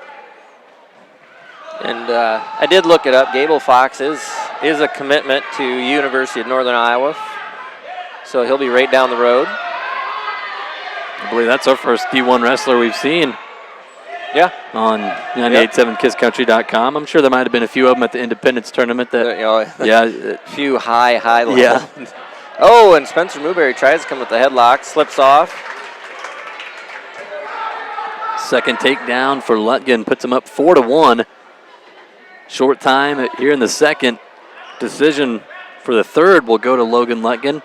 And I did look it up. Gable Fox is a commitment to University of Northern Iowa, so he'll be right down the road. I believe that's our first D1 wrestler we've seen. Yeah. On 987kisscountry.com. I'm sure there might have been a few of them at the Independence tournament. A few high level. Yeah. Oh, and Spencer Newberry tries to come with the headlock, slips off. Second takedown for Lutgen puts him up 4-1. Short time here in the second. Decision for the third will go to Logan Lutgen.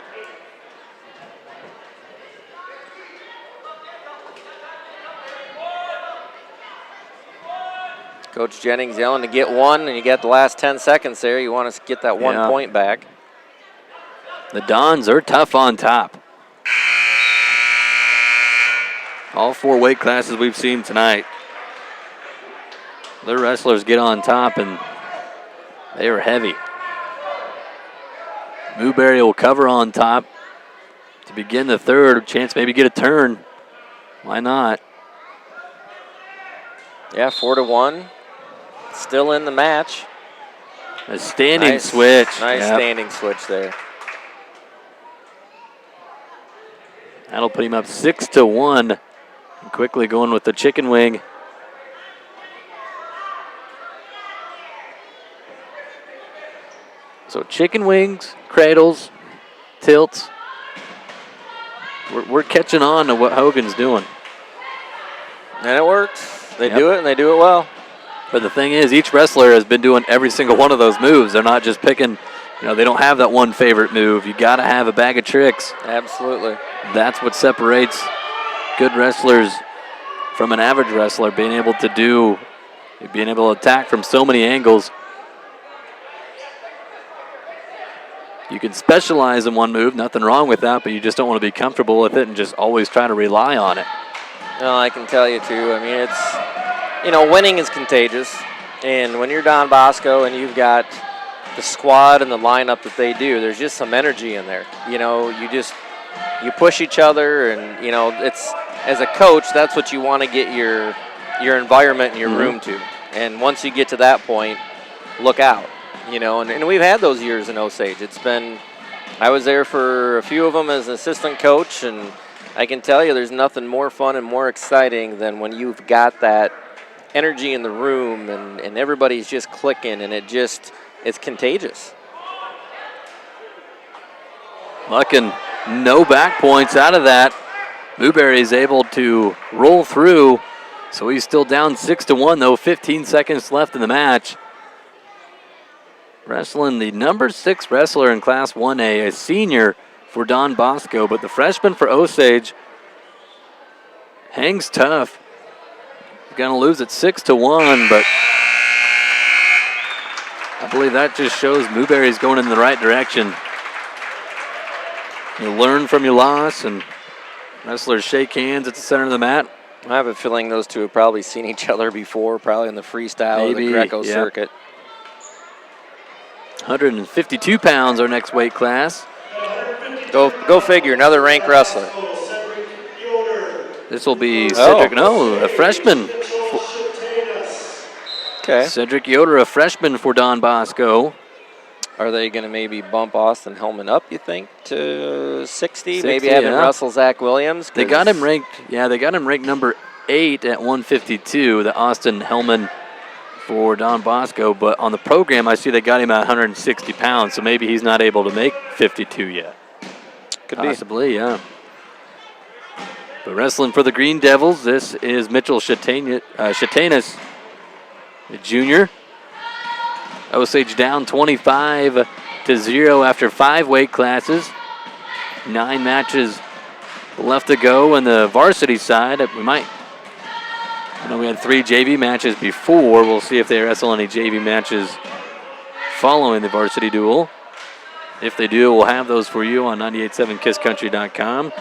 Coach Jennings yelling to get one, and you got the last 10 seconds there. You want to get that 1 point back. The Dons are tough on top. All 4 weight classes we've seen tonight. Their wrestlers get on top, and they are heavy. Newberry will cover on top to begin the third. Chance maybe get a turn. Why not? Yeah, 4-1. Still in the match. A standing switch. Nice standing switch there. That'll put him up 6-1. Quickly going with the chicken wing. So chicken wings, cradles, tilts. We're catching on to what Hogan's doing. And it works. They do it, and they do it well. But the thing is, each wrestler has been doing every single one of those moves. They're not just picking, they don't have that one favorite move. You got to have a bag of tricks. Absolutely. That's what separates good wrestlers from an average wrestler, being able to attack from so many angles. You can specialize in one move, nothing wrong with that, but you just don't want to be comfortable with it and just always try to rely on it. No, I can tell you, too. I mean, it's, winning is contagious. And when you're Don Bosco and you've got the squad and the lineup that they do, there's just some energy in there. You push each other, and, it's, as a coach, that's what you want to get your environment and your room to. And once you get to that point, look out. And we've had those years in Osage. I was there for a few of them as an assistant coach, and I can tell you there's nothing more fun and more exciting than when you've got that energy in the room and everybody's just clicking, and it's contagious. Luck and no back points out of that. Newberry is able to roll through, so he's still down 6-1, though. 15 seconds left in the match. Wrestling the number 6 wrestler in Class 1A, a senior for Don Bosco, but the freshman for Osage hangs tough. He's going to lose at 6-1, but I believe that just shows Newberry's going in the right direction. You learn from your loss, and wrestlers shake hands at the center of the mat. I have a feeling those two have probably seen each other before, probably in the freestyle or the Greco circuit. 152 pounds, our next weight class. Go figure, another ranked wrestler. This will be Cedric, a freshman. Okay. Cedric Yoder, a freshman for Don Bosco. Are they going to maybe bump Austin Hellman up, you think, to 60? Maybe have him wrestle Zach Williams? They got him ranked, number 8 at 152, the Austin Hellman for Don Bosco, but on the program I see they got him at 160 pounds, so maybe he's not able to make 52 yet. Could Possibly, yeah. But wrestling for the Green Devils, this is Mitchell Shatanis, the junior. Osage down 25-0 after 5 weight classes. 9 matches left to go on the varsity side. We had 3 JV matches before. We'll see if they wrestle any JV matches following the varsity duel. If they do, we'll have those for you on 987kisscountry.com.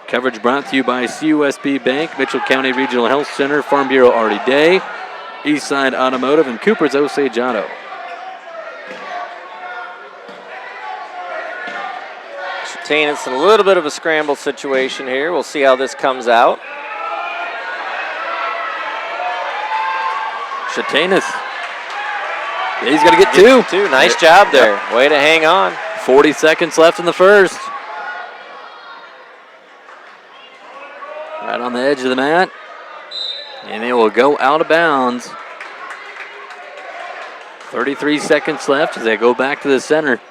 Coverage brought to you by CUSB Bank, Mitchell County Regional Health Center, Farm Bureau Artie Day, Eastside Automotive, and Cooper's Osage Auto. It's a little bit of a scramble situation here. We'll see how this comes out. Shatanis. Yeah, he's got to get 2. Nice job there. Way to hang on. 40 seconds left in the first. Right on the edge of the mat. And they will go out of bounds. 33 seconds left as they go back to the center.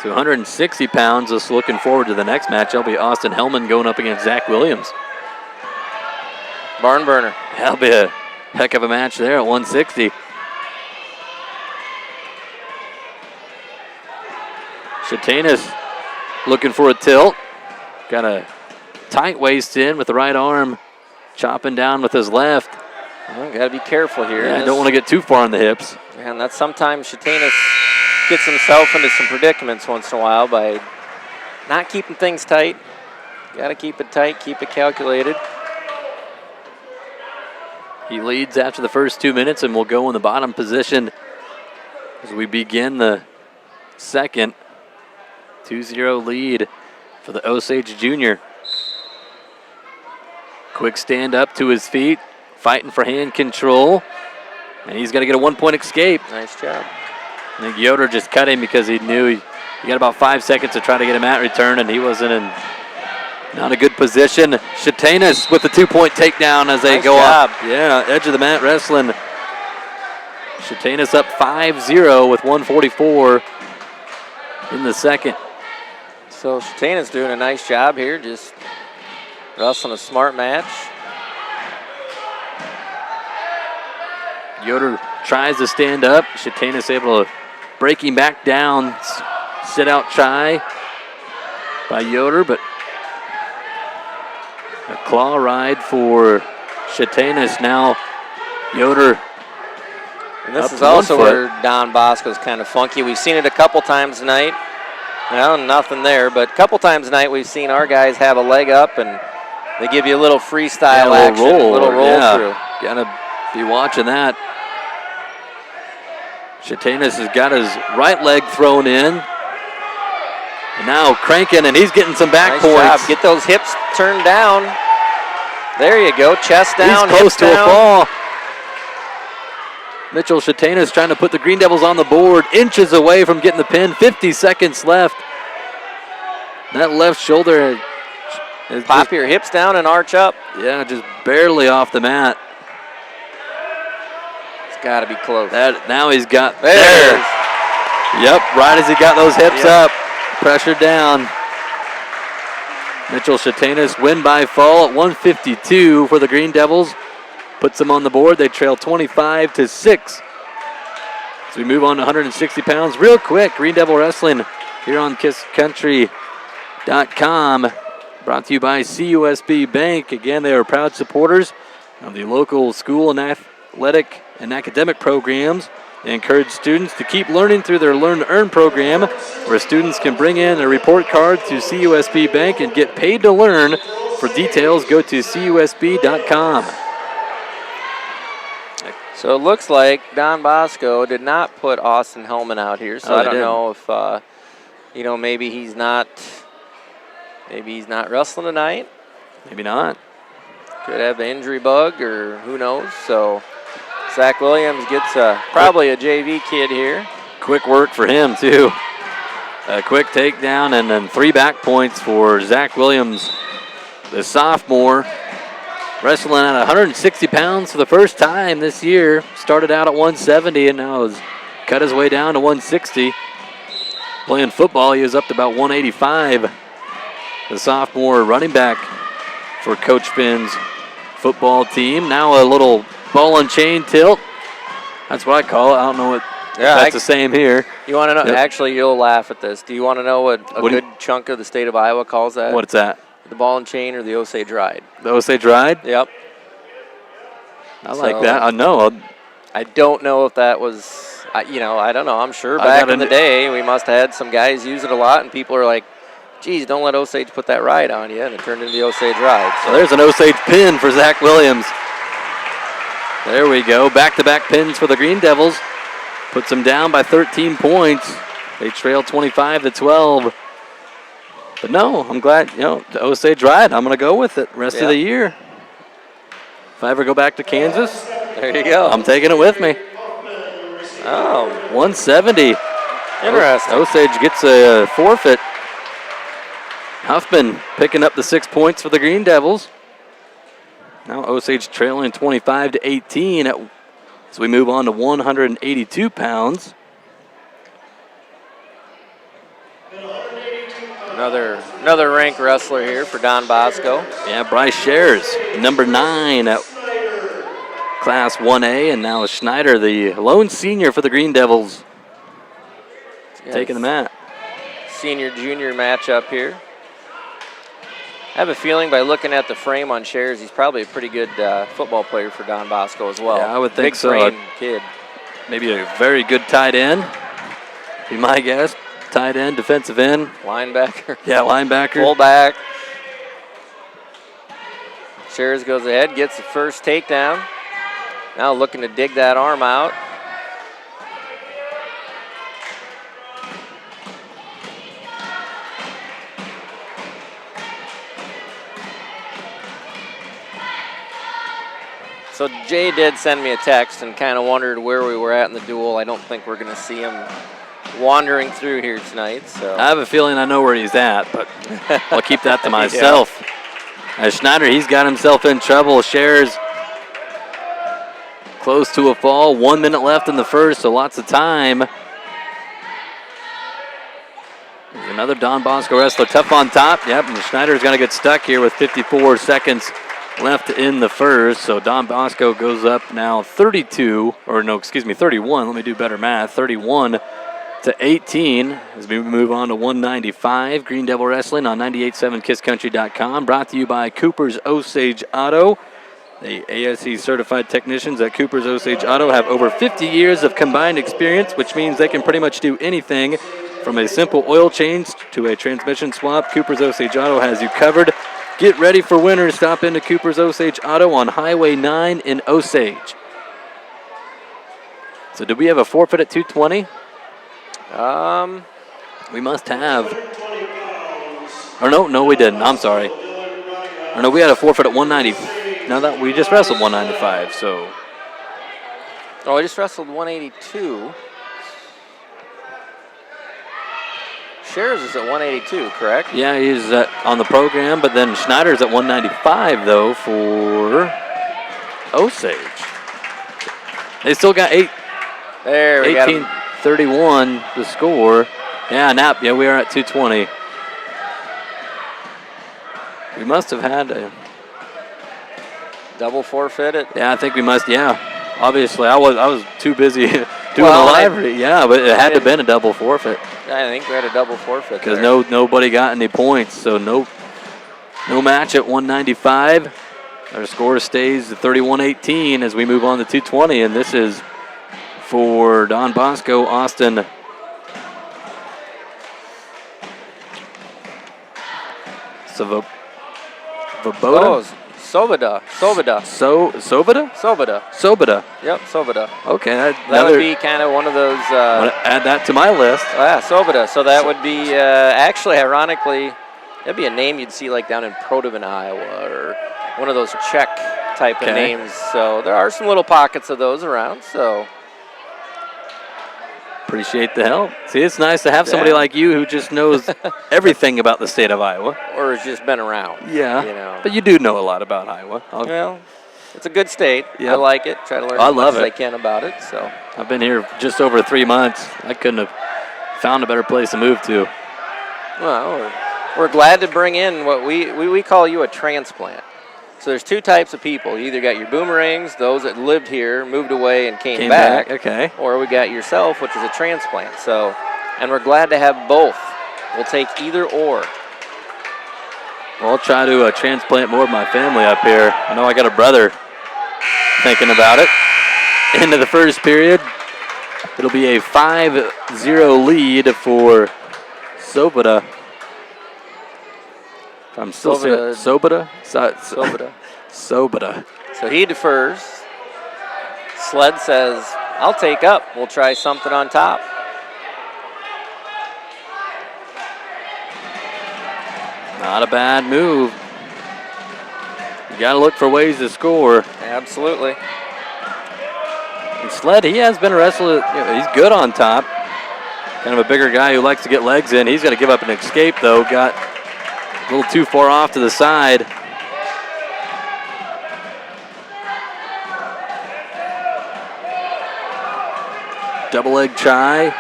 So 160 pounds, just looking forward to the next match. That'll be Austin Hellman going up against Zach Williams. Barn burner. That'll be a heck of a match there at 160. Shatanis looking for a tilt. Got a tight waist in with the right arm, chopping down with his left. Well, got to be careful here. Yeah, don't want to get too far on the hips. And that's sometimes Shatanis gets himself into some predicaments once in a while by not keeping things tight. Got to keep it tight, keep it calculated. He leads after the first 2 minutes and will go in the bottom position as we begin the second. 2-0 lead for the Osage junior. Quick stand up to his feet, fighting for hand control. And he's got to get a 1-point escape. Nice job. I think Yoder just cut him because he knew he got about 5 seconds to try to get him at return, and he wasn't in not a good position. Shatanis with the 2-point takedown as they go up. Yeah, edge of the mat wrestling. Shatanis up 5-0 with 1:44 in the second. So Shatanis doing a nice job here, just wrestling a smart match. Yoder tries to stand up. Shatanis able to break him back down. Sit out try by Yoder, but a claw ride for Shatanis. Now Yoder. And this is also where Don Bosco's kind of funky. We've seen it a couple times tonight. Well, nothing there, but a couple times tonight we've seen our guys have a leg up and they give you a little freestyle action, a little roll through. Gotta be watching that. Shatanis has got his right leg thrown in. And now cranking, and he's getting some back points. Job. Get those hips turned down. There you go, chest down, he's close to down. A fall. Mitchell Shatanis trying to put the Green Devils on the board, inches away from getting the pin, 50 seconds left. That left shoulder. Pop your hips down and arch up. Yeah, just barely off the mat. It's got to be close. Now he's got, there. Yep, right as he got those hips up, pressure down. Mitchell Shatanis win by fall at 152 for the Green Devils. Puts them on the board. They trail 25-6. So we move on to 160 pounds real quick. Green Devil Wrestling here on KissCountry.com. Brought to you by CUSB Bank. Again, they are proud supporters of the local school and athletic and academic programs. They encourage students to keep learning through their Learn to Earn program, where students can bring in a report card to CUSB Bank and get paid to learn. For details, go to CUSB.com. So it looks like Don Bosco did not put Austin Hellman out here. So I don't know if, maybe he's not wrestling tonight. Maybe not. Could have the injury bug, or who knows. So Zach Williams gets probably a JV kid here. Quick work for him, too. A quick takedown and then 3 back points for Zach Williams, the sophomore. Wrestling at 160 pounds for the first time this year. Started out at 170 and now has cut his way down to 160. Playing football, he was up to about 185. The sophomore running back for Coach Finn's football team. Now a little ball and chain tilt. That's what I call it. I don't know what that's the same here. You want to know? Yep. Actually, you'll laugh at this. Do you want to know what a good chunk of the state of Iowa calls that? What's that? The ball and chain or the Osage ride. The Osage ride? Yep. I like that. I know. I don't know if that was, I don't know. I'm sure back in the day we must have had some guys use it a lot, and people are like, geez, don't let Osage put that ride on you, and it turned into the Osage ride. So there's an Osage pin for Zach Williams. There we go. Back-to-back pins for the Green Devils. Puts them down by 13 points. They trail 25-12. But no, I'm glad, the Osage ride, I'm going to go with it rest of the year. If I ever go back to Kansas, there you go. I'm taking it with me. Oh. 170. Interesting. Osage gets a forfeit. Huffman picking up the 6 points for the Green Devils. Now Osage trailing 25-18 as we move on to 182 pounds. Another ranked wrestler here for Don Bosco. Yeah, Bryce Shares, number 9 at Class 1A, and now Schneider, the lone senior for the Green Devils, taking the mat. Senior-junior matchup here. I have a feeling by looking at the frame on Shares, he's probably a pretty good football player for Don Bosco as well. Yeah, I would think so. Big frame kid. Maybe a very good tight end, be my guess. Tight end, defensive end. Linebacker. Yeah, linebacker. Fullback. Shares goes ahead, gets the first takedown. Now looking to dig that arm out. So Jay did send me a text and kind of wondered where we were at in the duel. I don't think we're going to see him wandering through here tonight. So I have a feeling I know where he's at, but I'll keep that to myself. As Schneider, he's got himself in trouble. Shares close to a fall. 1 minute left in the first, so lots of time. There's another Don Bosco wrestler tough on top. Yep, and Schneider's going to get stuck here with 54 seconds left in the first. So Don Bosco goes up now 31. Let me do better math. 31 to 18 as we move on to 195. Green Devil Wrestling on 98.7 KissCountry.com. Brought to you by Cooper's Osage Auto. The ASE certified technicians at Cooper's Osage Auto have over 50 years of combined experience, which means they can pretty much do anything from a simple oil change to a transmission swap. Cooper's Osage Auto has you covered. Get ready for winter. Stop into Cooper's Osage Auto on Highway 9 in Osage. So did we have a forfeit at 220? We must have. Or no, we didn't. I'm sorry. Or no, we had a forfeit at 190. Now that we just wrestled 195, so. Oh, I just wrestled 182. Shares is at 182, correct? Yeah, he's on the program, but then Schneider's at 195, though, for Osage. They still got 18-31 the score. Yeah, Nap, yeah, we are at 220. We must have had a double forfeit. Yeah, I think we must, yeah. Obviously, I was too busy doing a live read. Yeah, but it had to have been a double forfeit. I think we had a double forfeit because nobody got any points, so no match at 195. Our score stays at 31-18 as we move on to 220, and this is for Don Bosco, Austin. Svoboda? Sobada. Sobada. Yep, Sobada. Okay. That would be kind of one of those. Add that to my list. Yeah, Sobada. So that would be, actually, ironically, that'd be a name you'd see like down in Protivin, Iowa, or one of those Czech type of names. So there are some little pockets of those around. So appreciate the help. See, it's nice to have somebody like you who just knows everything about the state of Iowa. Or has just been around. Yeah. But you do know a lot about Iowa. Well, it's a good state. Yep. I like it. Try to learn as much as I can about it. So I've been here just over 3 months. I couldn't have found a better place to move to. Well, we're glad to bring in what we call you a transplant. So there's two types of people. You either got your boomerangs, those that lived here, moved away, and came back. Okay. Or we got yourself, which is a transplant. So, and we're glad to have both. We'll take either or. Well, I'll try to transplant more of my family up here. I know I got a brother thinking about it. Into the first period. It'll be a 5-0 lead for Sobada. I'm still saying Sobada. Sobada. So he defers. Sled says, I'll take up. We'll try something on top. Not a bad move. You got to look for ways to score. Absolutely. And Sled, he has been a wrestler. He's good on top. Kind of a bigger guy who likes to get legs in. He's going to give up an escape, though. Got a little too far off to the side. Double leg try.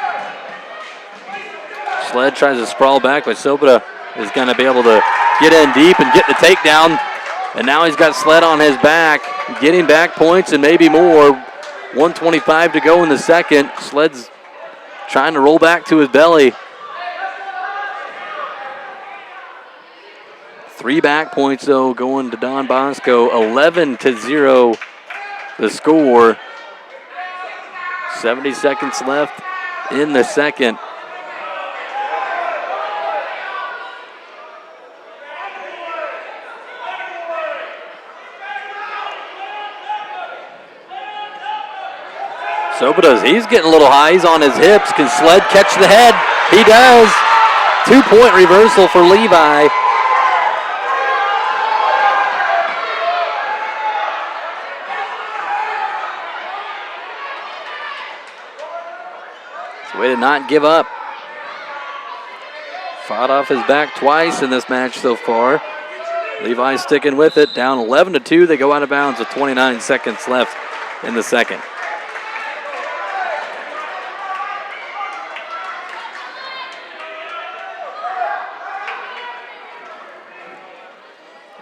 Sled tries to sprawl back, but Sobada is going to be able to get in deep and get the takedown. And now he's got Sled on his back, getting back points and maybe more. 1:25 to go in the second. Sled's trying to roll back to his belly. 3 back points, though, going to Don Bosco. 11-0 the score. 70 seconds left in the second. Soboda's, he's getting a little high. He's on his hips. Can Sled catch the head? He does. 2-point reversal for Levi. It's a way to not give up. Fought off his back twice in this match so far. Levi sticking with it, down 11-2. They go out of bounds with 29 seconds left in the second.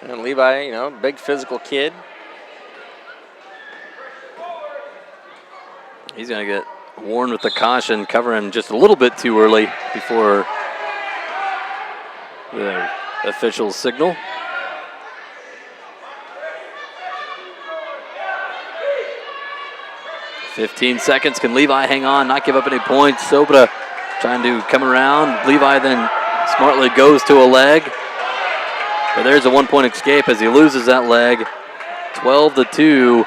And Levi, big physical kid. He's going to get warned with the caution, covering just a little bit too early before the official signal. "15 seconds. Can Levi hang on, not give up any points?" Soboda trying to come around. Levi then smartly goes to a leg. But there's a 1-point escape as he loses that leg. 12-2.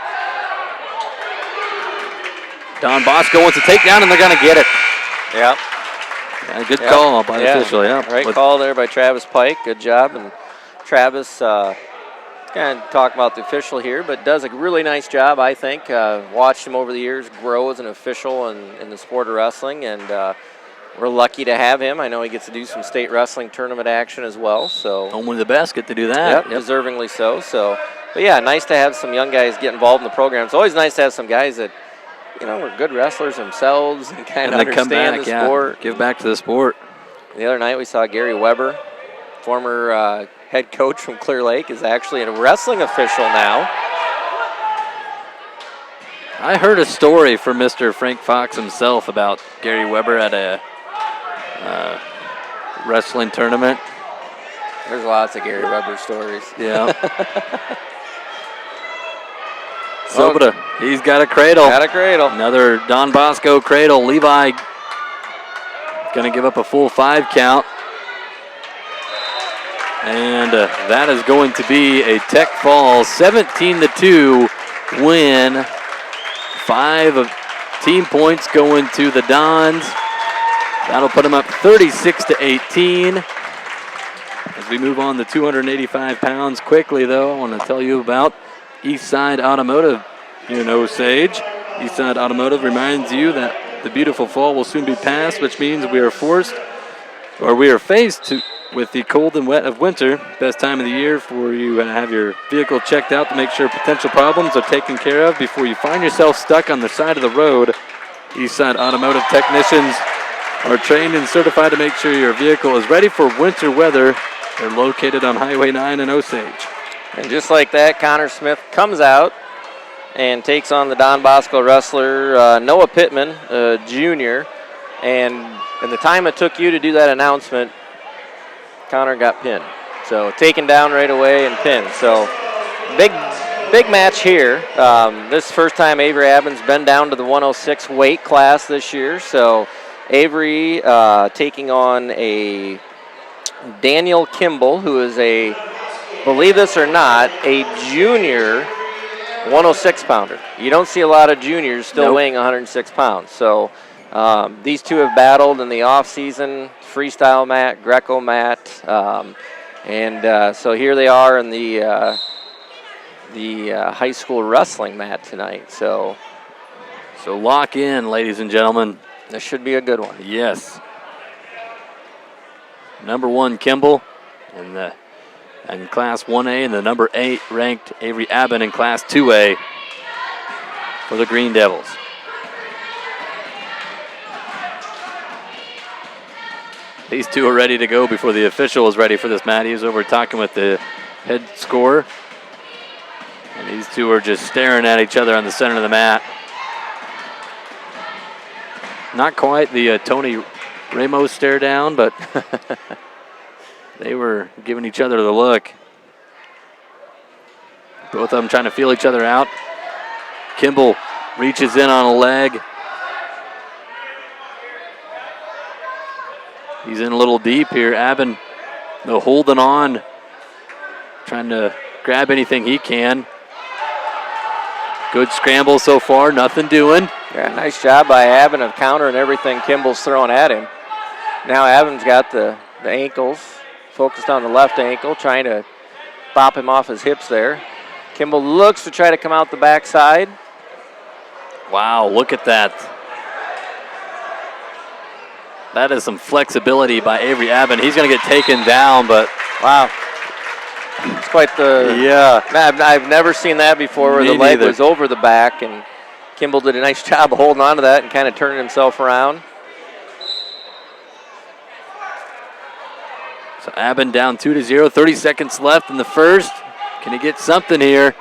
Don Bosco wants to take down, and they're going to get it. Yep. Yeah, good call by the official. Yeah, right call there by Travis Pike. Good job. And Travis, kind of talk about the official here, but does a really nice job, I think. Watched him over the years grow as an official in the sport of wrestling, and we're lucky to have him. I know he gets to do some state wrestling tournament action as well. So only the best get to do that. Yep. Deservingly so. But yeah, nice to have some young guys get involved in the program. It's always nice to have some guys that were good wrestlers themselves and kind of understand the sport. Give back to the sport. The other night we saw Gary Weber, former head coach from Clear Lake, is actually a wrestling official now. I heard a story from Mr. Frank Fox himself about Gary Weber at a wrestling tournament. There's lots of Gary Weber stories. Yeah. Soboda, he's got a cradle. Another Don Bosco cradle. Levi going to give up a full 5 count. And that is going to be a tech fall. 17-2 win. 5 of team points going to the Dons. That'll put them up 36-18. As we move on to 285 pounds quickly, though, I want to tell you about Eastside Automotive here in Osage. Eastside Automotive reminds you that the beautiful fall will soon be past, which means we are faced with the cold and wet of winter. Best time of the year for you to have your vehicle checked out to make sure potential problems are taken care of before you find yourself stuck on the side of the road. Eastside Automotive technicians are trained and certified to make sure your vehicle is ready for winter weather. They're located on Highway 9 in Osage. And just like that, Connor Smith comes out and takes on the Don Bosco wrestler, Noah Pittman, junior. And in the time it took you to do that announcement, Connor got pinned. So taken down right away and pinned. So big match here. This first time Avery Abbins been down to the 106 weight class this year. So Avery taking on a Daniel Kimball, who is believe this or not, a junior 106-pounder. You don't see a lot of juniors still weighing 106 pounds. So these two have battled in the off-season, freestyle mat, Greco mat, so here they are in the high school wrestling mat tonight. So lock in, ladies and gentlemen. This should be a good one. Yes. Number 1 Kimball in Class 1A, and the number 8 ranked Avery Abbott in Class 2A for the Green Devils. These two are ready to go before the official is ready for this mat. He was over talking with the head scorer. And these two are just staring at each other on the center of the mat. Not quite the Tony Ramos stare down, but they were giving each other the look. Both of them trying to feel each other out. Kimball reaches in on a leg. He's in a little deep here. Abbin, though, holding on, trying to grab anything he can. Good scramble so far, nothing doing. Yeah, nice job by Aben of countering everything Kimball's throwing at him. Now Aben's got the ankles, focused on the left ankle, trying to bop him off his hips there. Kimball looks to try to come out the backside. Wow, look at that. That is some flexibility by Avery Aben. He's going to get taken down, but wow. It's quite the... Yeah. I've never seen that before where Me the leg neither. was over the back, and Kimball did a nice job of holding on to that and kind of turning himself around. So Aben down 2-0, 30 seconds left in the first. Can he get something here?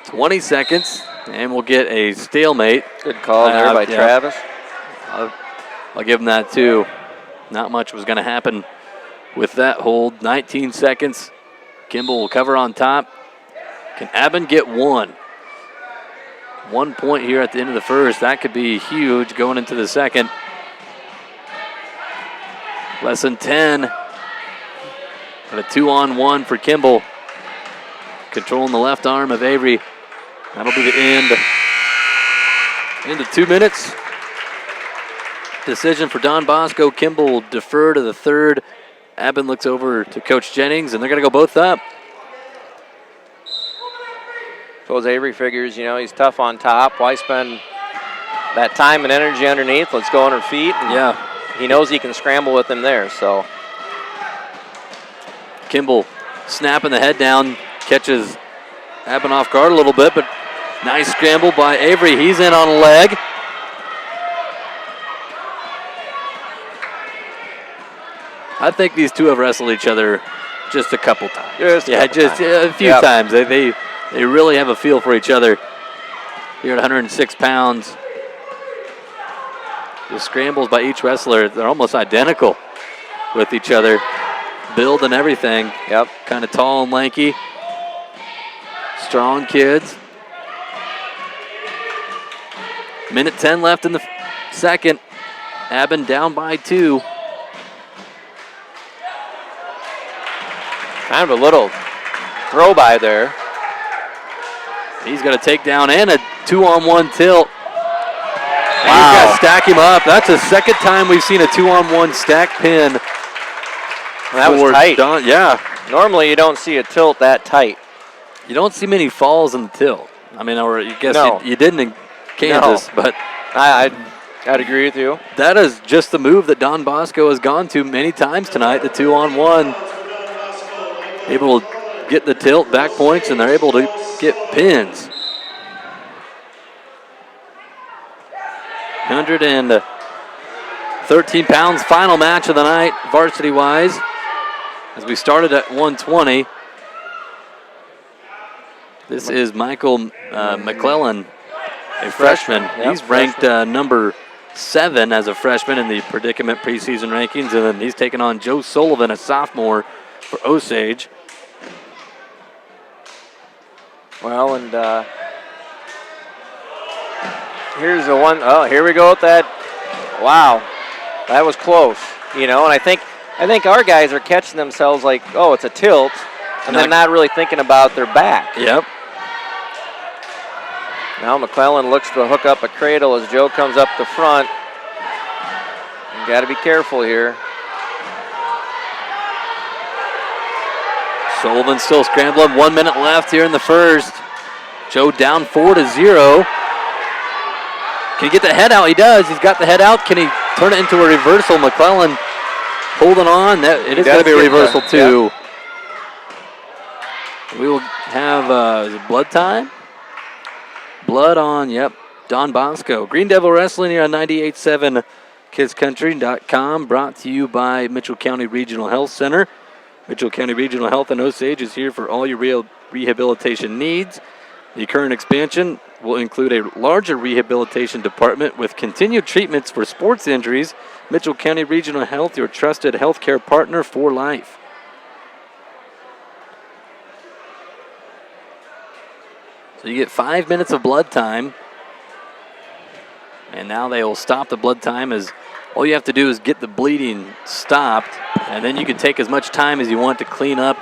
$20 seconds, and we'll get a stalemate. Good call there by yeah. Travis. I'll give him that too. Not much was going to happen with that hold. 19 seconds. Kimball will cover on top. Can Aben get one? 1 point here at the end of the first. That could be huge going into the second. Less than 10. And a 2-on-1 for Kimball. Controlling the left arm of Avery. That'll be the end. Into 2 minutes. Decision for Don Bosco. Kimball will defer to the third. Aben looks over to Coach Jennings, and they're going to go both up. Suppose Avery figures, he's tough on top. Why spend that time and energy underneath? Let's go on her feet. And Yeah. he knows he can scramble with him there, so. Kimball snapping the head down, catches Aben off guard a little bit, but nice scramble by Avery. He's in on a leg. I think these two have wrestled each other just a couple times. A few times. They really have a feel for each other here at 106 pounds. The scrambles by each wrestler, they're almost identical with each other. Build and everything. Yep. Kind of tall and lanky. Strong kids. Minute 10 left in the second. Aben down by 2. Kind of a little throw by there. He's got a takedown and a 2-on-1 tilt. And Wow. he's got to stack him up. That's the second time we've seen a 2-on-1 stack pin. That was tight. Don, yeah. Normally you don't see a tilt that tight. You don't see many falls in the tilt. I mean, or you guess No. you didn't in Kansas, but I'd agree with you. that is just the move that Don Bosco has gone to many times tonight, the 2-on-1. Able to get the tilt, back points, and they're able to get pins. 113 pounds, final match of the night, varsity-wise, as we started at 120. This is Michael McClellan, a freshman. Yep, He's ranked number 7 as a freshman in the predicament preseason rankings, and then he's taking on Joe Sullivan, a sophomore for Osage. Well, and here's the one. Oh, here we go with that. Wow, that was close. And I think our guys are catching themselves like, oh, it's a tilt, and then not really thinking about their back. Yep. Now McClellan looks to hook up a cradle as Joe comes up the front. You got to be careful here. Sullivan still scrambling. 1 minute left here in the first. Joe down 4-0. Can he get the head out? He does. He's got the head out. Can he turn it into a reversal? McClellan holding on. It is going to be a reversal too. We will have is it blood time? Blood on, yep, Don Bosco. Green Devil Wrestling here on 98.7 KidsCountry.com, brought to you by Mitchell County Regional Health Center. Mitchell County Regional Health in Osage is here for all your rehabilitation needs. The current expansion will include a larger rehabilitation department with continued treatments for sports injuries. Mitchell County Regional Health, your trusted healthcare partner for life. So you get 5 minutes of blood time. And now they will stop the blood time, as all you have to do is get the bleeding stopped, and then you can take as much time as you want to clean up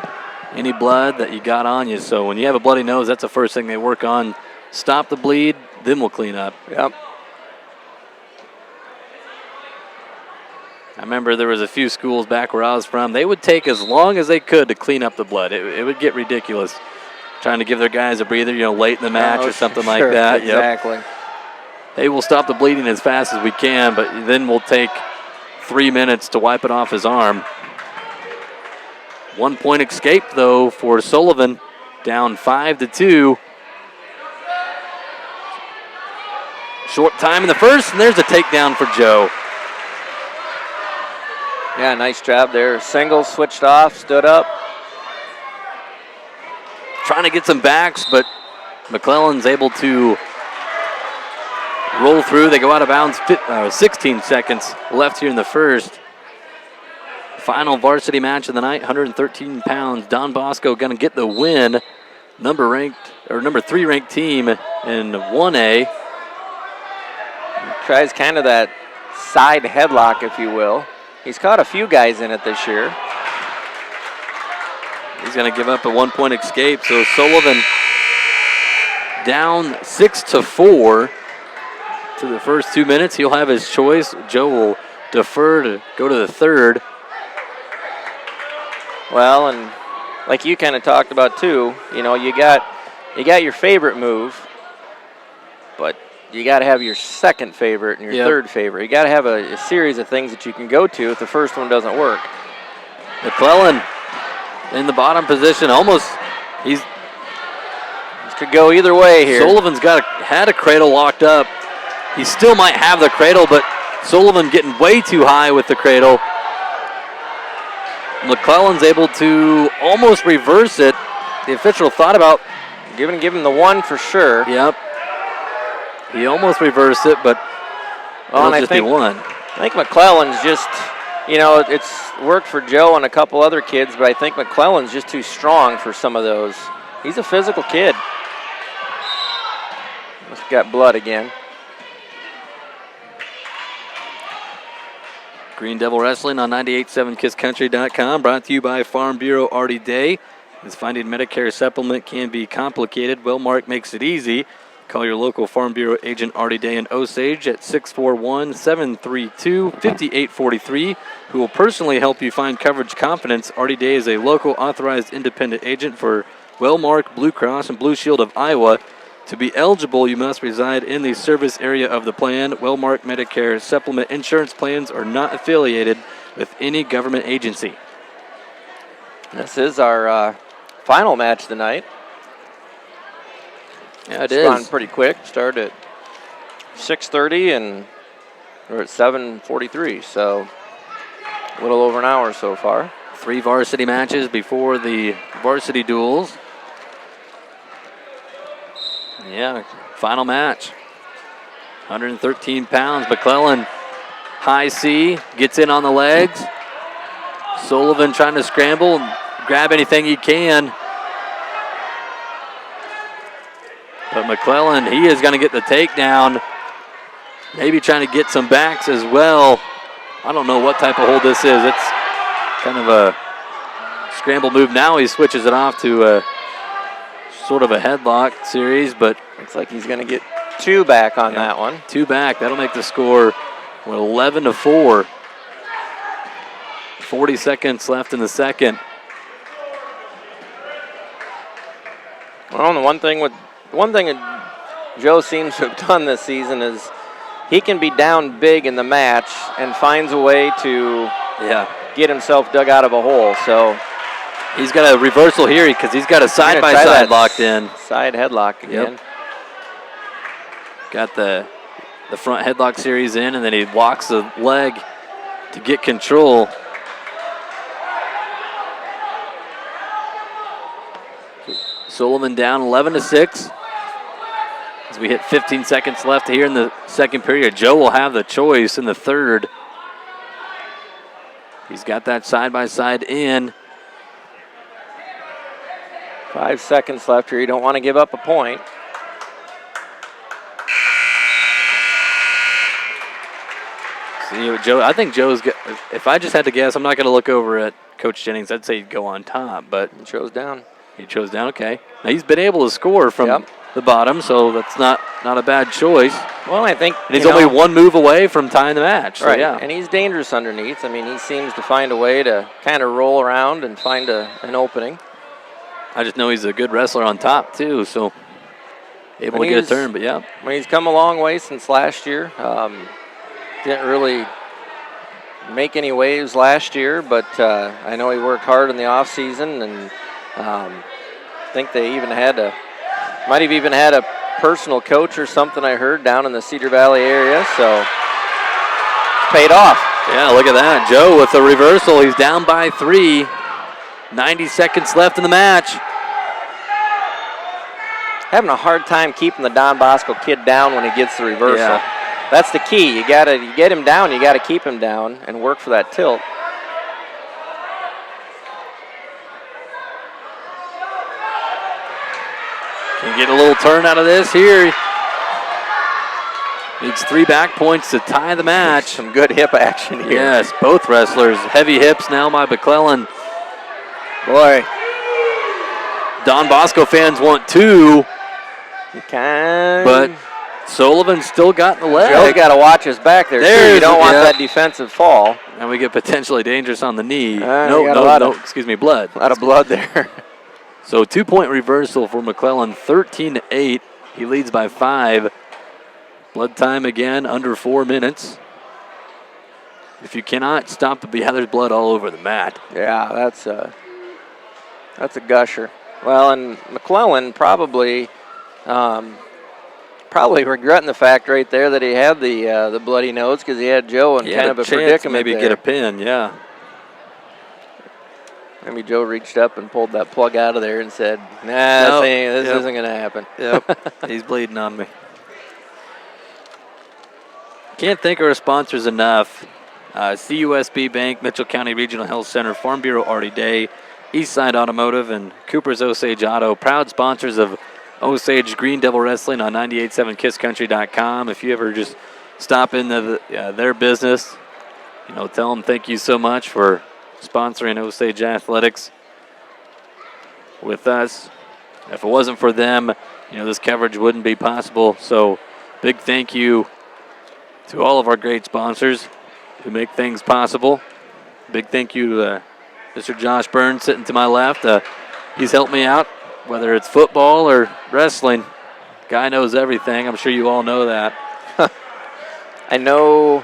any blood that you got on you. So when you have a bloody nose, that's the first thing they work on. Stop the bleed, then we'll clean up. Yep. I remember there was a few schools back where I was from. They would take as long as they could to clean up the blood. It would get ridiculous. Trying to give their guys a breather, late in the match or something like that. Exactly. Yep. Hey, we'll stop the bleeding as fast as we can, but then we'll take 3 minutes to wipe it off his arm. 1 point escape, though, for Sullivan, down 5-2. Short time in the first, and there's a takedown for Joe. Yeah, nice job there. Single, switched off, stood up. Trying to get some backs, but McClellan's able to roll through. They go out of bounds. 16 seconds left here in the first. Final varsity match of the night, 113 pounds. Don Bosco going to get the win. Number 3 ranked team in 1A. Tries kind of that side headlock, if you will. He's caught a few guys in it this year. He's going to give up a 1 point escape. So Sullivan down 6-4 to the first 2 minutes. He'll have his choice. Joe will defer to go to the third. Well, and like you kind of talked about too, you got your favorite move, but you got to have your second favorite and your third favorite. You got to have a series of things that you can go to if the first one doesn't work. McClellan in the bottom position, almost. This could go either way here. Sullivan's had a cradle locked up. He still might have the cradle, but Sullivan getting way too high with the cradle. McClellan's able to almost reverse it. The official thought about give him the one for sure. Yep. He almost reversed it, but it'll just be one. I think McClellan's just, it's worked for Joe and a couple other kids, but I think McClellan's just too strong for some of those. He's a physical kid. Must have got blood again. Green Devil Wrestling on 98.7kisscountry.com, brought to you by Farm Bureau Artie Day. As finding Medicare supplement can be complicated, Wellmark makes it easy. Call your local Farm Bureau agent Artie Day in Osage at 641-732-5843, who will personally help you find coverage confidence. Artie Day is a local authorized independent agent for Wellmark, Blue Cross, and Blue Shield of Iowa. To be eligible, you must reside in the service area of the plan. Wellmark Medicare supplement insurance plans are not affiliated with any government agency. This is our final match of the night. Yeah, it's gone pretty quick. Started at 6:30 and we're at 7:43, so a little over an hour so far. 3 varsity matches before the varsity duels. Yeah, final match. 113 pounds. McClellan, high C, gets in on the legs. Sullivan trying to scramble and grab anything he can. But McClellan, he is going to get the takedown. Maybe trying to get some backs as well. I don't know what type of hold this is. It's kind of a scramble move. Now he switches it off to a sort of a headlock series, but looks like he's going to get 2 back on that one. 2 back. That'll make the score 11-4. 40 seconds left in the second. Well, the one thing that Joe seems to have done this season is he can be down big in the match and finds a way to get himself dug out of a hole. So he's got a reversal here because he's got a side-by-side locked in. Side headlock again. Yep. Got the front headlock series in, and then he walks the leg to get control. Sullivan down 11-6. As we hit 15 seconds left here in the second period, Joe will have the choice in the third. He's got that side-by-side in. 5 seconds left here. You don't want to give up a point. See, Joe, I think Joe's, if I just had to guess, I'm not going to look over at Coach Jennings, I'd say he'd go on top, but He chose down. he chose down. Okay. Now he's been able to score from Yep. the bottom, so that's not a bad choice. Well, I think And he's only one move away from tying the match. So right, yeah. and he's dangerous underneath. I mean, he seems to find a way to kind of roll around and find an opening. I just know he's a good wrestler on top too, so able to get a turn. But yeah. I mean, he's come a long way since last year. Didn't really make any waves last year, but I know he worked hard in the off season, and I think they might have even had a personal coach or something I heard down in the Cedar Valley area, so it's paid off. Yeah, look at that. Joe with a reversal. He's down by 3. 90 seconds left in the match. Having a hard time keeping the Don Bosco kid down when he gets the reversal. Yeah. That's the key. You get him down, you gotta keep him down and work for that tilt. Can get a little turn out of this here. Needs 3 back points to tie the match. Some good hip action here. Yes, both wrestlers. Heavy hips now by McClellan. Boy. Don Bosco fans want 2. You can. But Sullivan still got the leg. Joe's got to watch his back there, too. You don't want that defensive fall. And we get potentially dangerous on the knee. Excuse me, blood. A lot of blood there. So 2-point reversal for McClellan, 13-8. He leads by 5. Blood time again, under 4 minutes. If you cannot stop the there's blood all over the mat. Yeah, that's a gusher. Well, and McClellan probably regretting the fact right there that he had the bloody nose, because he had Joe in kind of a predicament. Maybe there. Get a pin, yeah. Maybe Joe reached up and pulled that plug out of there and said, "Nah, this isn't going to happen." Yep, he's bleeding on me. Can't thank our sponsors enough. CUSB Bank, Mitchell County Regional Health Center, Farm Bureau Artie Day, Eastside Automotive, and Cooper's Osage Auto, proud sponsors of Osage Green Devil Wrestling on 987kisscountry.com. If you ever just stop into their business, tell them thank you so much for sponsoring Osage Athletics with us. If it wasn't for them, this coverage wouldn't be possible. So big thank you to all of our great sponsors who make things possible. Big thank you to Mr. Josh Burns sitting to my left. He's helped me out, whether it's football or wrestling. Guy knows everything. I'm sure you all know that. I know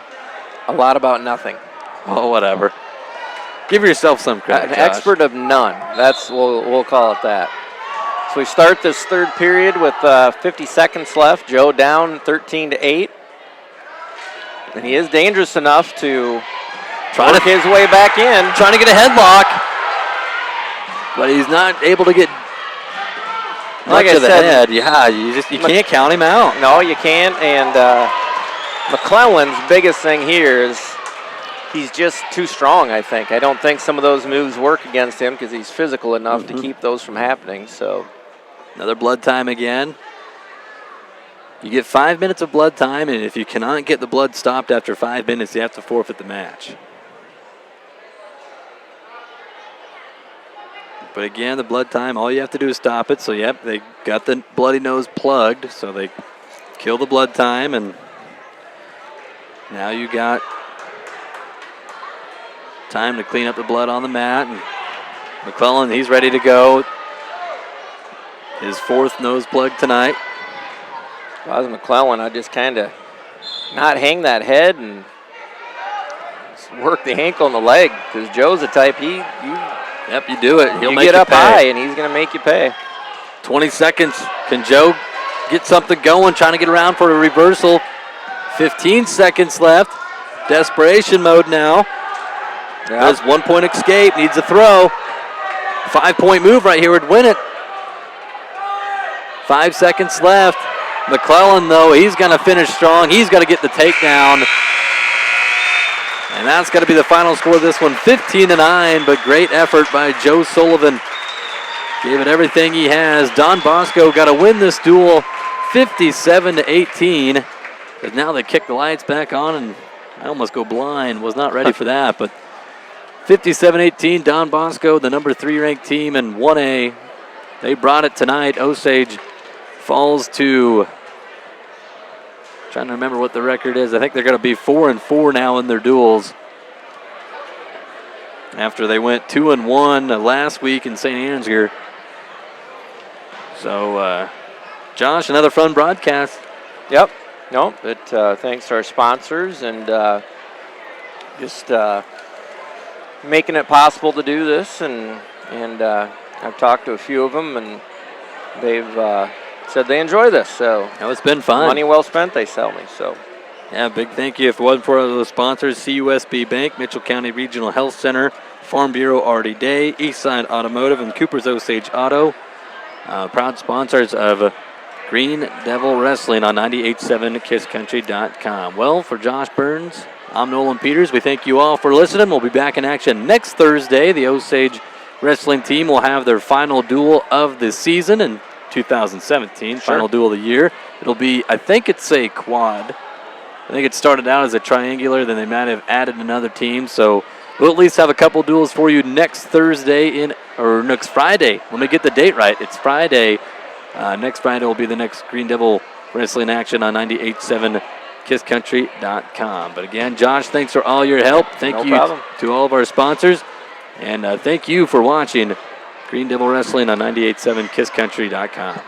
a lot about nothing. Oh, whatever. Give yourself some credit, An Josh. expert of none. We'll call it that. So we start this third period with 50 seconds left. Joe down 13-8. And he is dangerous enough to work his way back in. Trying to get a headlock. But he's not able to get Like much I of the said, head. Yeah, you can't count him out. No, you can't. And McClellan's biggest thing here is he's just too strong, I think. I don't think some of those moves work against him because he's physical enough to keep those from happening. So another blood time again. You get 5 minutes of blood time, and if you cannot get the blood stopped after 5 minutes, you have to forfeit the match. But again, the blood time, all you have to do is stop it. So, yep, they got the bloody nose plugged, so they kill the blood time, and now you got time to clean up the blood on the mat. And McClellan, he's ready to go. His 4th nose plug tonight. if I was McClellan, I'd just kind of not hang that head and work the ankle and the leg, because Joe's the type you do it. He'll make get you up pay. high and he's going to make you pay. 20 seconds. Can Joe get something going? Trying to get around for a reversal. 15 seconds left. Desperation mode now. Does 1 point escape. Needs a throw. 5 point move right here would win it. 5 seconds left. McClellan, though, he's going to finish strong. He's got to get the takedown. And that's got to be the final score of this one, 15-9, but great effort by Joe Sullivan. Gave it everything he has. Don Bosco got to win this duel 57-18. But now they kick the lights back on, and I almost go blind. Was not ready for that, but 57-18, Don Bosco, the number 3 ranked team in 1A. They brought it tonight. Osage falls to, trying to remember what the record is. I think they're going to be 4-4 now in their duels, after they went 2-1 last week in St. Ansgar. So, Josh, another fun broadcast. Yep. No, but thanks to our sponsors and just making it possible to do this. And I've talked to a few of them, and they've said they enjoy this. So it's been fun. Money well spent, they tell me. So. Yeah, big thank you. If it wasn't for those sponsors, CUSB Bank, Mitchell County Regional Health Center, Farm Bureau Artie Day, Eastside Automotive, and Cooper's Osage Auto. Proud sponsors of Green Devil Wrestling on 98.7 KissCountry.com. Well, for Josh Burns, I'm Nolan Peters. We thank you all for listening. We'll be back in action next Thursday. The Osage wrestling team will have their final duel of the season in 2017, final duel of the year. It'll be, I think it's a quad. I think it started out as a triangular, then they might have added another team. So we'll at least have a couple duels for you next Thursday or next Friday. Let me get the date right. It's Friday. Next Friday will be the next Green Devil Wrestling action on 98.7 KissCountry.com. But again, Josh, thanks for all your help. Thank you to all of our sponsors. And thank you for watching Green Devil Wrestling on 98.7 KissCountry.com.